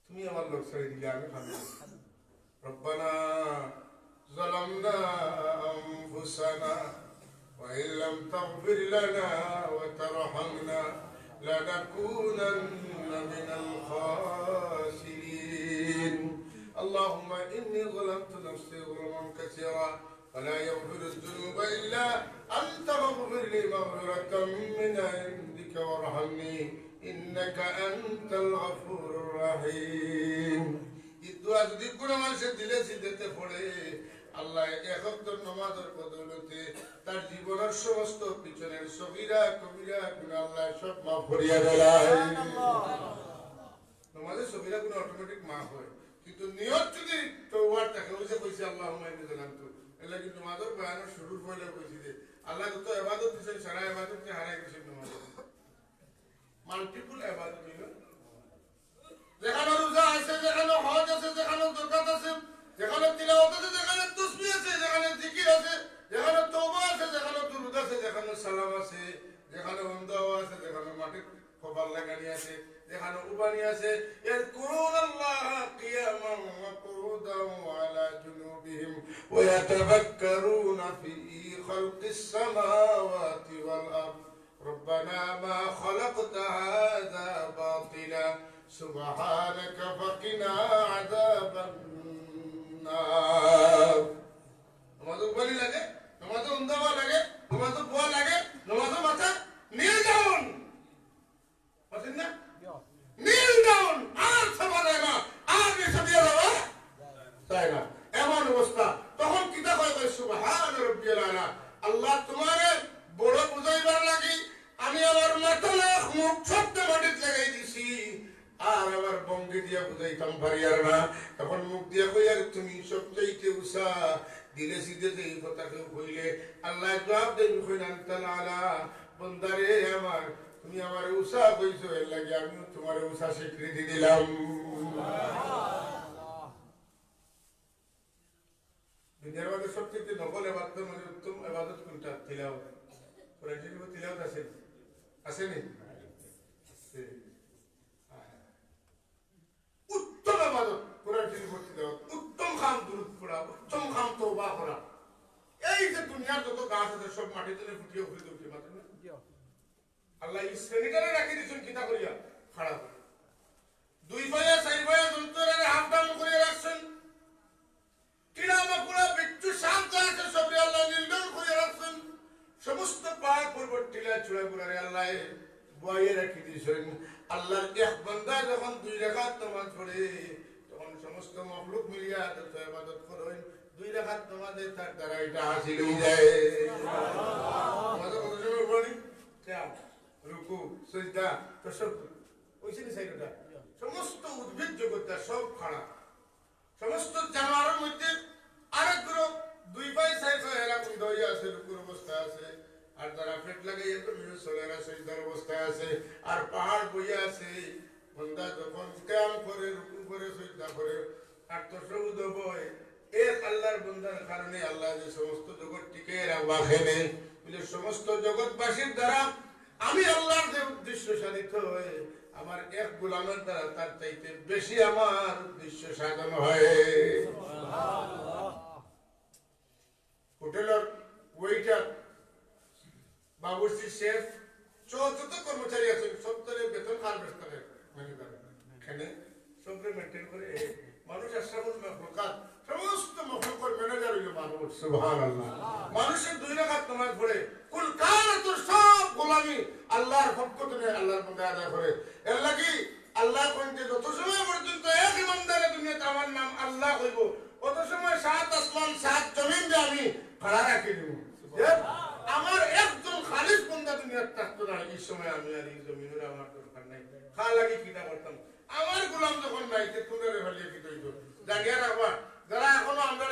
তুমি আমার লোক ছাড়ি দিলে আমি ভালো। রব্বানা ظلمنا أنفسنا وإن لم تغفر لنا وترحمنا لنكونن من الخاسرين اللهم إني ظلمت نفسي ظلما كثيرا فلا يغفر الذنوب إلا أنت فاغفر لي مغفرة من عندك وارحمني إنك أنت الغفور الرحيم। ইদুয়া যদি কোনো মানুষের দিলে সিদ্ধতে পড়ে, আল্লাহ এক ওয়াক্ত নামাজের বদৌলতে তার জীবনের সমস্ত পিছনের সগীরা কবিরা গুনাহ আল্লাহ সব মাফ করিয়া দেয়। নামাজের সগীরা গুনাহ অটোমেটিক মাফ হয়, কিন্তু নিয়ত যদি তওবার থাকে, ওই যে কইছে আল্লাহুম্মা ইন্নী যালামতু, এলা কিন্তু নামাজের বয়ানের শুরুর পয়লা কইছি যে আল্লাহ যত ইবাদত দিয়েছেন সারা ইবাদতকে হারাই দিয়েছেন নামাজ। মাল্টিপল ইবাদত হইল, যেখানে রোজা আছে, যেখানে হজ আছে, যেখানে যাকাত আছে, যেখানে তিলাওয়াত আছে, যেখানে তাসবিহ আছে, যেখানে জিকির আছে, যেখানে তওবা আছে, যেখানে দুরূদ আছে, যেখানে সালাম আছে, যেখানে ওয়ান্দাওয়া আছে, যেখানে মাটির খবর লাগানি আছে, যেখানে উবানি আছে, ইয়াযকুরুনাল্লাহ কিয়ামান ওয়া কুউদান ওয়া আলা জুনুবিহিম ওয়া ইয়াতাফাক্কারুনা ফি খালকিস সামাওয়াতি ওয়াল আরদ রব্বানা মা খালাকতা হাযা বাতিলা سبحانك فقنا عذاب النار। নমাজ বলি লাগে, নমাজ উন্দাবা লাগে, নমাজ বোয়া লাগে, নমাজ মাথা নীল ডাউন, বুঝছেন না? নীল ডাউন আর সবা যায় না, আর এসে দিয়ে যাওয়া যায় না, এমন অবস্থা। তখন কিতা কয় সুবহান রাব্বিয়াল আলা, আল্লাহ তোমারে বড় বুঝাইবার লাগি আমি আমার মাথা মুখ সব মাটিতে লাগাই দিছি, আর আমার বঙ্গে দিয়া বুঝাইতাম পারি আর না। তখন মুখ দিয়া কই আর তুমি সবচাইতে উষা দিলে সিদ্ধে যে এই কথা কেউ কইলে আল্লাহ জবাব দেন কইন আনতাল আলা, বন্দারে আমার তুমি আমার উষা কইছো, এর লাগে আমি তোমার উষা স্বীকৃতি দিলাম। দুনিয়ার মধ্যে সবচেয়ে নকল ইবাদত মানে উত্তম ইবাদত কোনটা? তিলাওয়াত। কোরআন শরীফে তিলাওয়াত আছে, আসেনি? উত্তম ইবাদত কোরআন শরীফ তিলাওয়াত, উত্তম খাম দুরূদ পড়া, উত্তম খাম তওবা করা। এই যে দুনিয়ার যত গাছ আছে সব মাটিতে ফুটিয়ে ফুটিয়ে উঠে মাত্র না, আল্লাহ এই শ্রেণীটারে রাখি দিয়েছেন কিতা করিয়া খাড়া করে, দুই পায়া চার পায়া যন্ত্রের হাফ ডাউন করে রাখছেন, কিনা বাকুড়া বিচ্ছু শান্ত আছে সবরে আল্লাহ নীলডাউন করে রাখছেন, সমস্ত পাহাড় পর্বত টিলা চূড়া গুলারে আল্লাহ বয়ে রাখি দিয়েছেন। আল্লাহর এক বান্দা যখন দুই রাকাত নামাজ পড়ে তখন সমস্ত মাখলুক মিলিয়া যত ইবাদত করেন দুই রাকাত নামাজে তার দ্বারা এটা হাসিল হয়ে যায়। নামাজে কত সময় পড়ি? কিয়াম, রুকু, সিজদা, তাশাহুদ, ওইখানে সাইডটা সমস্ত উদ্ভিদ জগৎটা সব খাড়া, সমস্ত জানোয়ারের মধ্যে আরেক গ্রুপ দুই পায়ে চার পায়ে এরা বন্ধ হয়ে আছে, রুকুর অবস্থা আছে, আর যারা পেট লাগাইয়া তো চলেরা সিজদার অবস্থায় আছে, আর পাহাড় বইয়া আছে। বন্দা যখন কিয়াম করে, রুকু করে, সিজদা করে, আর তাশাহুদ হয়, এক আল্লাহর বান্দার কারণে আল্লাহ যে সমস্ত জগৎ টিকে রাখেন, বলে সমস্ত জগৎবাসীর দ্বারা আমি আল্লাহর যে উদ্দেশ্য সাধিত হয়, আমার এক গোলামের দ্বারা তার চাইতে বেশি আমার উদ্দেশ্য সাধন হয়। হোটেলের ওয়েটার, বাবুর্চি, শেফ, যত কর্মচারী আছেন সবটারে বেতন আর বেতনের ম্যানেজার এখানে সবরে মেনটেন করে মানুষ আশরাফুল মাখলুকাত, সমস্ত মাখলুকের ম্যানেজার হইল মানুষ। সুবহানাল্লাহ। মানুষের দুই রাকাত নামাজ পড়ে কুল কানাতুর সব গোলামি আল্লাহর পক্ষ থেকে আল্লাহর বান্দা আদায় করে। এর লাগি আল্লাহ কোনতে যত সময় পর্যন্ত এক ইমানদারের দুনিয়াতে আমার নাম আল্লাহ কইব, অত সময় সাত আসমান সাত জমিন যে আমি ভাড়া রাখি দিব আমার একজন খালিস বন্ধা দুনিয়ার থাকতো না এই সময় আমি আর এই জমিনের আমার দরকার নাই খা লাগি কিনা করতাম আমার গোলাম যখন নাই তোমরা রেভালিয়ে কি তৈরি জানিয়ে রাখবা যারা এখনো আমরা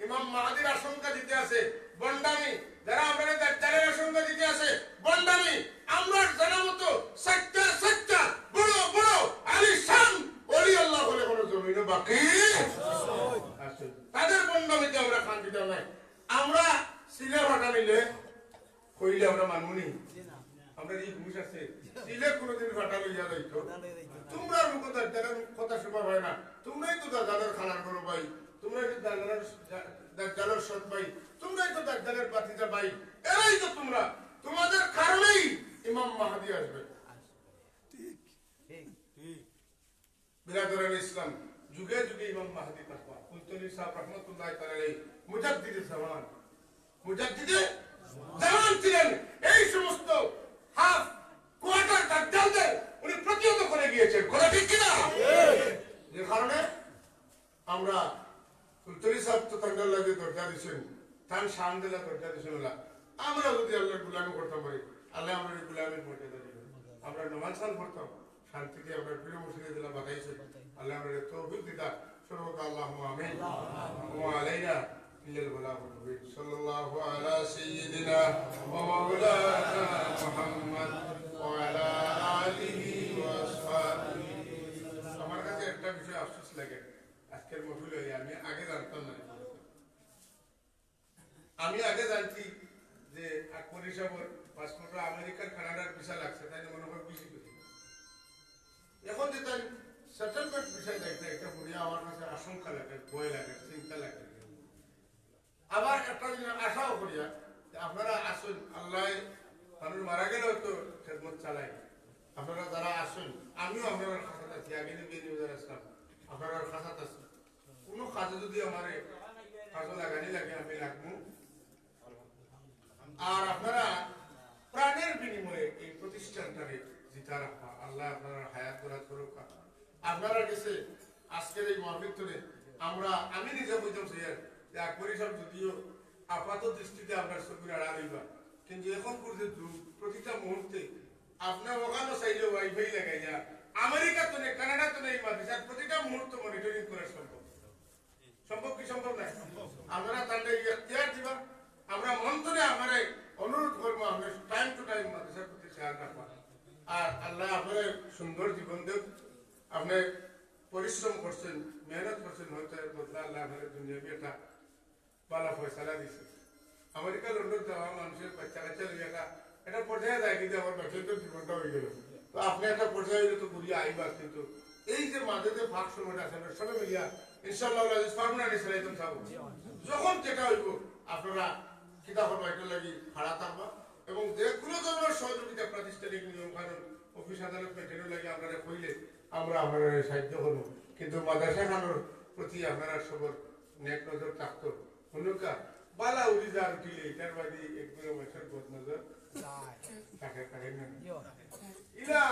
ইমাম মাহাদির আশঙ্কা দিতে আছে বন্ডামি যারা আমরা দাজ্জালের আশঙ্কা দিতে আছে বন্ডামি আমরা জানা মতো সচ্চা সচ্চা বড় বড় আলিশান ওলি আল্লাহ বলে কোনো জমিনে বাকি আছে তাদের বন্ডামিতে আমরা খান দিতে নাই আমরা সিলে ভাটা নিলে কইলে আমরা মানমুনি আমরা এই ঘুষ আছে সিলে কোনোদিন ভাটা লইয়া যাইতো তোমরা মুখ দাজ্জালের কথা শোভা হয় না তোমরাই তো দাজ্জালের খানার করো ভাই তোমরাই তো দাজ্জালের সৎ ভাই তোমরাই তো দাজ্জালের বাতিজা ভাই এরাই তো তোমরা তোমাদের কারণেই ইমাম মাহদী আসবে ঠিক ঠিক ঠিক বিরাদরান ইসলাম যুগে যুগে ইমাম মাহদী তাকওয়া কুলতুনি সাহেব রাহমাতুল্লাহি তাআলা আলাইহি মুজাদ্দিদে জামান ছিলেন এই সমস্ত হাফ কোয়ার্টার দাজ্জালদের উনি প্রতিহত করে গিয়েছেন কথা ঠিক কি না যে কারণে আমরা কুলতুনি সাহেব তো তাঙ্গাল লাগে দরজা দিয়েছেন তান শান দিলা দরজা দিয়েছেন না আমরা যদি আল্লাহর গোলামি করতাম পারি আল্লাহ আমাদের গোলামির মর্যাদা দিবেন আমরা নামাজ খান পড়তাম শান্তিতে আমরা প্রিয় মসজিদে দিলাম বাতাইছে আল্লাহ আমাদের তৌফিক দিতা সর্বদা আল্লাহুম্মা আমিন ওয়া আলাইনা ইল্লাল বালাগুল মুবিন সাল্লাল্লাহু আলা সাইয়্যিদিনা ওয়া মাওলানা মুহাম্মদ ওয়া আলা আলিহি ওয়া আসহাবিহি আমার কাছে একটা বিষয় আফসোস লাগে আজকের মহফিলে আমি আগে জানতাম না আমি আগে জানছি যে আকবর সাহেবের পাসপোর্ট আমেরিকার কানাডার ভিসা লাগছে তাই মনে হয় বেশি বেশি এখন যে তাই সেটেলমেন্ট বিষয় দেখতে একটা বুড়িয়া আমার কাছে আশঙ্কা লাগে ভয় লাগে চিন্তা লাগে আবার একটা জিনিস আশাও করিয়া আপনারা আসুন আল্লাহ মানুষ মারা গেলেও তো খেদমত চালাই আপনারা যারা আসুন আমিও আপনার খাসাত আছি আগে নিয়ে আসলাম আপনারা খাসাত আছি কোনো কাজে যদি আমার কাজে লাগানি লাগে আমি লাগবো আর আপনারা প্রাণের বিনিময়ে এই প্রতিষ্ঠানটাকে জিতা রাখা আল্লাহ আপনারা হায়াত বরাদ করুক আপনারা গেছে আজকের এই মহাবিদ্যালয়ে আমি নিজে বুঝতাম স্যার যে আকবরী সাহেব যদিও আপাত দৃষ্টিতে আপনার চোখের আড়া লইবা কিন্তু এখন পর্যন্ত প্রতিটা মুহূর্তে আপনার ওখানে চাইলে ওয়াইফাই লাগাই যা আমেরিকা তো নেই কানাডা তো নেই মাদ্রাসার প্রতিটা মুহূর্ত মনিটরিং করা সম্ভব সম্ভব কি সম্ভব না আপনারা তাহলে ইখতিয়ার দিবা আমরা মন্ত্রে আমার অনুরোধ করবো আমরা টাইম টু টাইম মাদ্রাসার প্রতি খেয়াল রাখবা আর আল্লাহ আপনার সুন্দর জীবন দেব আপনি পরিশ্রম করছেন মেহনত করছেন হয়তো বদলা আল্লাহ আপনার দুনিয়াবি একটা পালা ফয়সালা দিছে আমেরিকা লন্ডন যাওয়া মানুষের বাচ্চা কাচ্চা একটা পর্যায়ে যায় কিন্তু আমার বাচ্চাদের জীবনটা হয়ে গেল তো আপনি একটা পর্যায়ে তো ঘুরিয়ে আইবা কিন্তু এই যে মাঝে যে ভাগ সময়টা আছে সবে মিলিয়া ইনশাআল্লাহ ফার্মুলা নিয়ে থাকবো যখন যেটা হইব আপনারা কিতাব বাইটা লাগি ভাড়া থাকবা এবং যে কোনো ধরনের সহযোগিতা প্রাতিষ্ঠানিক নিয়ম কানুন অফিস আদালত মেটেরিয়াল লাগে আপনারা কইলে আমরা আপনারা সাহায্য করবো কিন্তু মাদ্রাসা খানোর প্রতি আপনারা সবর নেক নজর থাকতো হনুকা বালা উড়ি যার উঠিলে এটার বাড়ি একদম মাসের বদ নজর থাকে থাকে না ইলা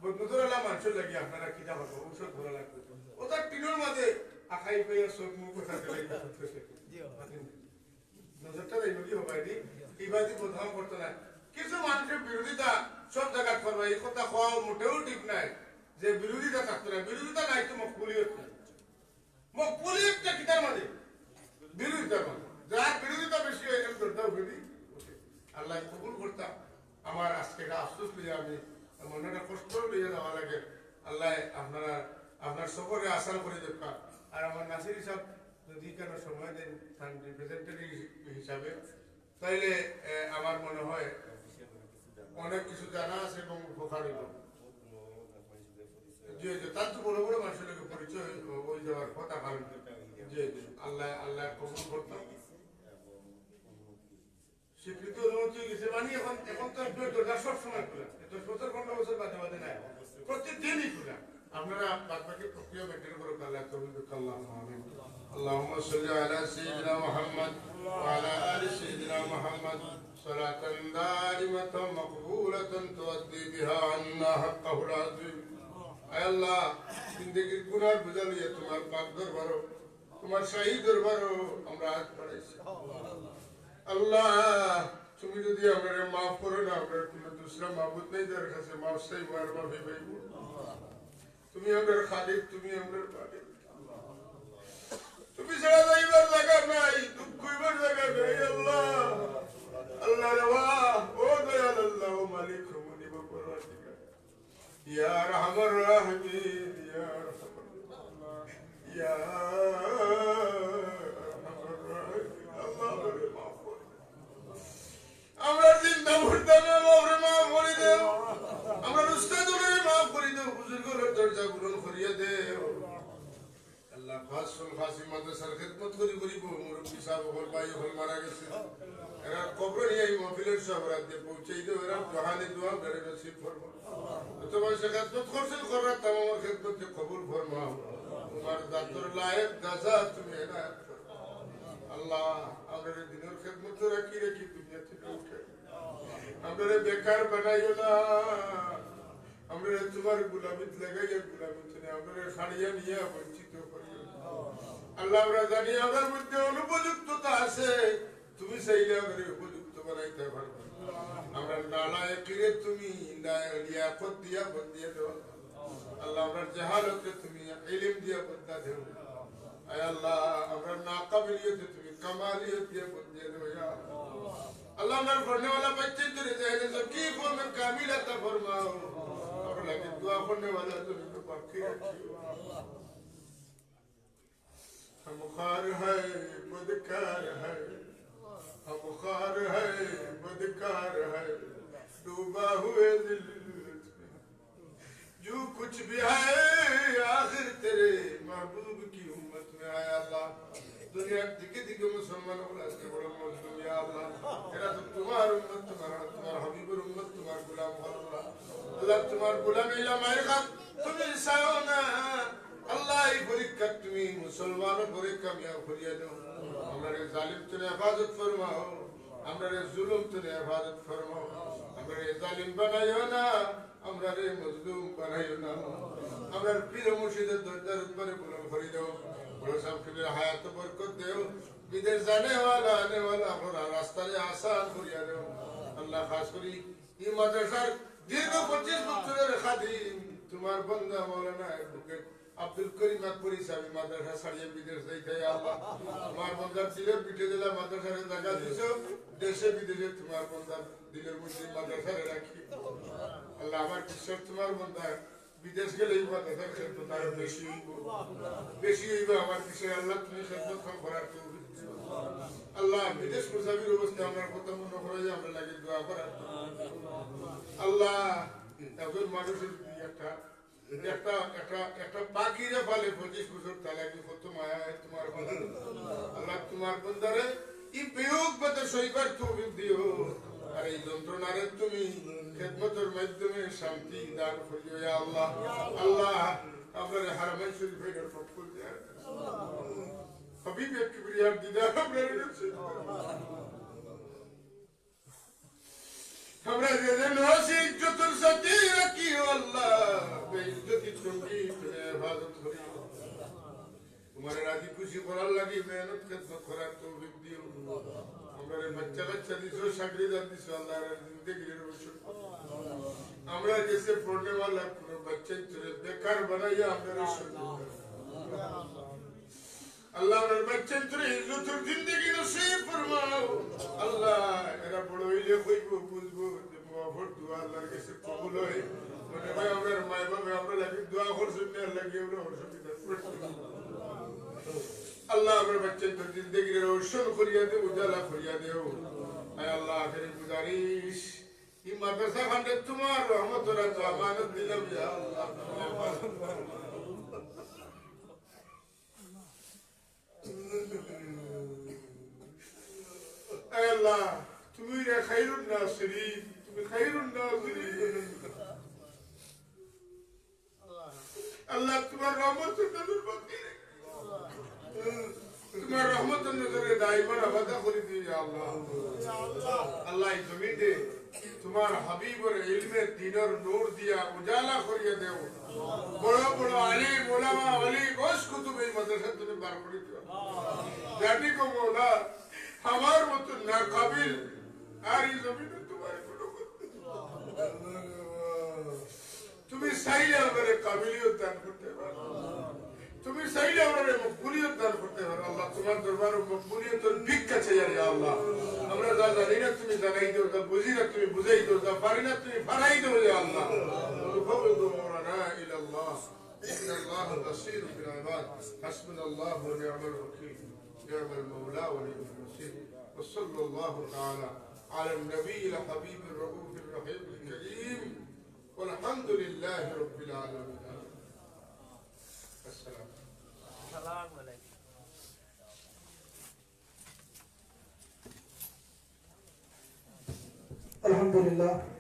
বদ নজর আলা মানুষের লাগি আপনারা কিতাব করবো ঔষধ ধরা লাগবে ওটার টিনের মাঝে আখাই পেয়ে চোখ মুখ কোথাতে লাগবে নজরটা দেখবো কি হবে এইবাদি বোধন করতে না কিছু মানুষের বিরোধিতা সব জায়গা করবে এই কথা খাওয়া মোটেও ঠিক নাই যে বিরোধিতা থাকতো না বিরোধিতা নাই তো মকবুলিয়ত নাই মকবুলিয়তটা কিতার মাঝে বিরোধিতার মাঝে যার বিরোধিতা বেশি হয় এখানে দরদাও করি আল্লাহ কবুল করতাম আমার আজকে একটা আফসোস লিয়ে আমি মনে কষ্ট লিয়ে যাওয়া লাগে আল্লাহ আপনারা আপনার সফরে আসার করে দেখা আর আমার নাসির হিসাব যদি কেন সময় দেন রিপ্রেজেন্টেটিভ হিসাবে তাইলে আমার মনে হয় অনেক কিছু জানা আছে এবং উপকার হইব জি জি তার তো বড় বড় মানুষের পরিচয় হয়ে যাওয়ার কথা কারণ জি জি আল্লাহ আল্লাহ কবুল করতাম স্বীকৃত অনুমতি গেছে মানে এখন এখন তো দরজা সব সময় খোলা 10 বছর 15 বছর বাদে বাদে নাই প্রত্যেকদিনই খোলা আপনারা বাদ বাকি প্রক্রিয়া মেনটেন করে আল্লাহ তৌফিক আল্লাহুম্মা আমিন আল্লাহুম্মা সাল্লি আলা সাইয়্যিদিনা মুহাম্মদ ওয়া আলা আলি সাইয়্যিদিনা মুহাম্মদ সালাতান দাইমাতান মাকবুলাতান তুআদ্দি বিহা আন্না হাক্কাহুল আযীম আয় আল্লাহ জিন্দেগীর গুনাহ বোঝা নিয়ে তোমার পাক দরবারও তোমার শাহী দরবারও আমরা আজ পড়াইছি আল্লাহ তুমি যদি আমারে মাফ করো না, আমার কোনো দুসরা মাবুদ নেই যার কাছে মাফ চাইবো আর মাফি পাইবো। তুমি আমার খালিক, তুমি আমার মালিক। তুমি ছাড়া যাইবার জায়গা নাই, দুঃখ হইবার জায়গা নাই। আল্লাহ আল্লাহ রেওয়া ও দয়াল আল্লাহ ও মালিক মুনিব পরওয়ারদিগার ইয়া রাহমার রাহিমিন ইয়া রাহমার ইয়া রাহমার রাহিমিন। আল্লাহ আমারে মাফ করো। আমরা জিন্দা মুর্দাকে মাফ করে দেও। আমরা উস্তাদুরে মাফ করে দেও। বুজুর্গের দরজা পূরণ করিয়া দেও। আল্লাহ ফাসল ফাসি মাদ্রাসার খিদমত করিব। মুরব্বী সাহেব হল ভাই হল মারা গেছে, এরা কবর নিয়ে এই মাহফিলের সব রাতে পৌঁছাই দেও। এরা জহানি দোয়া করে নসিব ফরমাও। তোমার সে খিদমত করছেন করার তামামের খিদমতকে কবুল ফরমাও। তোমার দাতর লায়েক গাজা তুমি এনায়েত ফরমাও। আল্লাহ আমাদের দিনের খিদমত রাখি রাখি দুনিয়া থেকে উঠে আমরা বেকার বানাইও না। আমরা তোমার গুলামিত লাগাইয়া গুলামিত আমরা খাড়িয়া নিয়ে বঞ্চিত করিও। আল্লাহ আমরা জানি আমার মধ্যে অনুপযুক্ততা আছে, তুমি চাইলে আমাদের উপযুক্ত বানাইতে পারবে। আমরা নালায়েকিরে তুমি লিয়াকত দিয়া বন্দিয়ে দেও। আল্লাহ আমরা জাহালতে তুমি ইলম দিয়া বদলা দেও। আয় আল্লাহ আমরা নাকাবিলিয়তে তুমি কামালিয়ত দিয়া বন্দিয়ে দেও। ইয়া আল্লাহ আমার পড়নে वाला बच्चे तेरे जहन से की फॉर्म कामिल अता फरमाओ। और लगे दुआ पढ़ने वाला तो बाकी रखियो। हम खार है बदकार है, हम खार है बदकार है, डूबा हुए दिल जो कुछ भी है आखिर तेरे महबूब की उम्मत में आया। अल्लाह दुनिया दिखे दिखे मुसलमान के बड़ा मजलूम या अल्लाह तेरा तो तुम्हार उम्मत तुम्हार हबीबर उम्मत तुम्हार गुलाम अल्लाह अल्लाह तुम्हार गुलाम इला मेरे खान तुम इंसाओ ना अल्लाह ही परीक्षा তুমি মুসলমান পরীক্ষা মিয়া করিয়া দাও। আমাদের জালিম তুমি হেফাজত ফরমাও, আমাদের জুলুম তুমি হেফাজত ফরমাও। আমাদের জালিম বানাইও না, আমাদের মজলুম বানাইও না। আমাদের পীর মুর্শিদের দরজার উপরে বুলন্দ করে দাও। বড় সাহেব के হায়াত বরকত দেও। বিদেশ जाने वाला आने वाला আমরা রাস্তায় আসান করিয়া দাও। আল্লাহ খাস করি এই মাদ্রাসার দীর্ঘ 25 বছরের খাদিম তোমার বান্দা মাওলানা অ্যাডভোকেট আব্দুল করিম আকবরী সাহেব মাদ্রাসা ছাড়িয়ে বিদেশ যাইতে আল্লাহ তোমার বান্দার দিলের পিঠে দিলা মাদ্রাসারে জায়গা দিছো। দেশে বিদেশে তোমার বান্দার দিলের মধ্যে মাদ্রাসারে রাখি। আল্লাহ আমার ঈশ্বর তোমার বান্দা বিদেশ গেলে এই মাদ্রাসার খেদমত আরো বেশি হইব আমার বিষয়। আল্লাহ তুমি খেদমত করার তৌফিক দিও। আল্লাহ বিদেশ মুসাফির অবস্থা আমার কথা মনে করে যে আমরা লাগে দোয়া করার। আল্লাহ একজন মানুষের একটা একটা একটা একটা পাখিরে ফলে 25 বছর তালাকি কত মায়া তোমার। আল্লাহ তোমার বন্দারে এই বিয়োগ বদে সইবার তৌফিক দিও। আর এই যন্ত্রণারে তুমি খেদমতের মাধ্যমে শান্তি দান করিও ইয়া আল্লাহ। আল্লাহ আমাদের হারামাইন শরীফের পক্ষ দিয়ে হাবিব কিবরিয়ার দিদার আপনার কাছে हमरा जन वासी इज्जतुल सती रखियो अल्लाह बेइज्जती तुमकी हिफाजत करियो। तुम्हारे राजी खुशी करार लगी मेहनत खिदमत करार तौफीक दियो। हमारे बच्चा बच्चा दिसो शागिर्द दिसो अल्लाह जिंदगी रोशन। हमरा जैसे पढ़ने वाला बच्चे तेरे बेकार बनाया हमारे अल्लाह मेरे बच्चे तेरे इज्जत और जिंदगी नसीब फरमाओ। अल्लाह एरा बड़ो इले कोई को बुझबो बहुत दुआ अल्लाह के से कबूल होए। মানে ভাই আমরা মাই বাবা আমরা লাগি দোয়া করছি না লাগি আমরা অসুবিধা আল্লাহ আমার বাচ্চাদের জিন্দেগি রোশন করিয়া দে উজালা করিয়া দেও। আয় আল্লাহ আখেরি গুজারিশ এই মাদ্রাসা খানে তোমার রহমত ও আমানত দিলাম ইয়া আল্লাহ। আয় আল্লাহ তুমি রে খায়রুন নাসিরিন, তুমি খায়রুন নাসিরিন। আল্লাহ তোমার রহমতের নজর বাকি তোমার রহমতের নজরে দাইমান আবাদা করে দিও ইয়া আল্লাহ। আল্লাহ এই জমিনে তোমার হাবিবের ইলমে দ্বীনের নূর দিয়া উজালা করিয়া দেও। বড় বড় আলিম উলামা ওলি গোশ কুতুব এই মাদ্রাসা তুমি বার করে দিও। জানি কো মওলা আমার মতো না কাবিল আর এই জমিনে তোমার কোনো করতে তুমি চাইলে আমাদের কাবিলিয়ত দান করতে পারো তুমি চাইলে আমাদের মকবুলিয়ত দান করতে পারো আল্লাহ তোমার দরবার মকবুলিয়তের ভিক্ষা চাই ইয়া আল্লাহ আমরা যা জানি না তুমি জানাই দাও যা বুঝি না তুমি বুঝাই দাও যা পারি না তুমি পারাই দাও ইয়া আল্লাহ তুফাউযু আমরানা ইলা আল্লাহ إن الله بصير بالعباد حسبنا الله ونعم الوكيل نعم المولى ونعم النصير وصلى الله تعالى على النبي الحبيب الرؤوف الرحيم الكريم والحمد لله رب العالمين السلام عليكم الحمد لله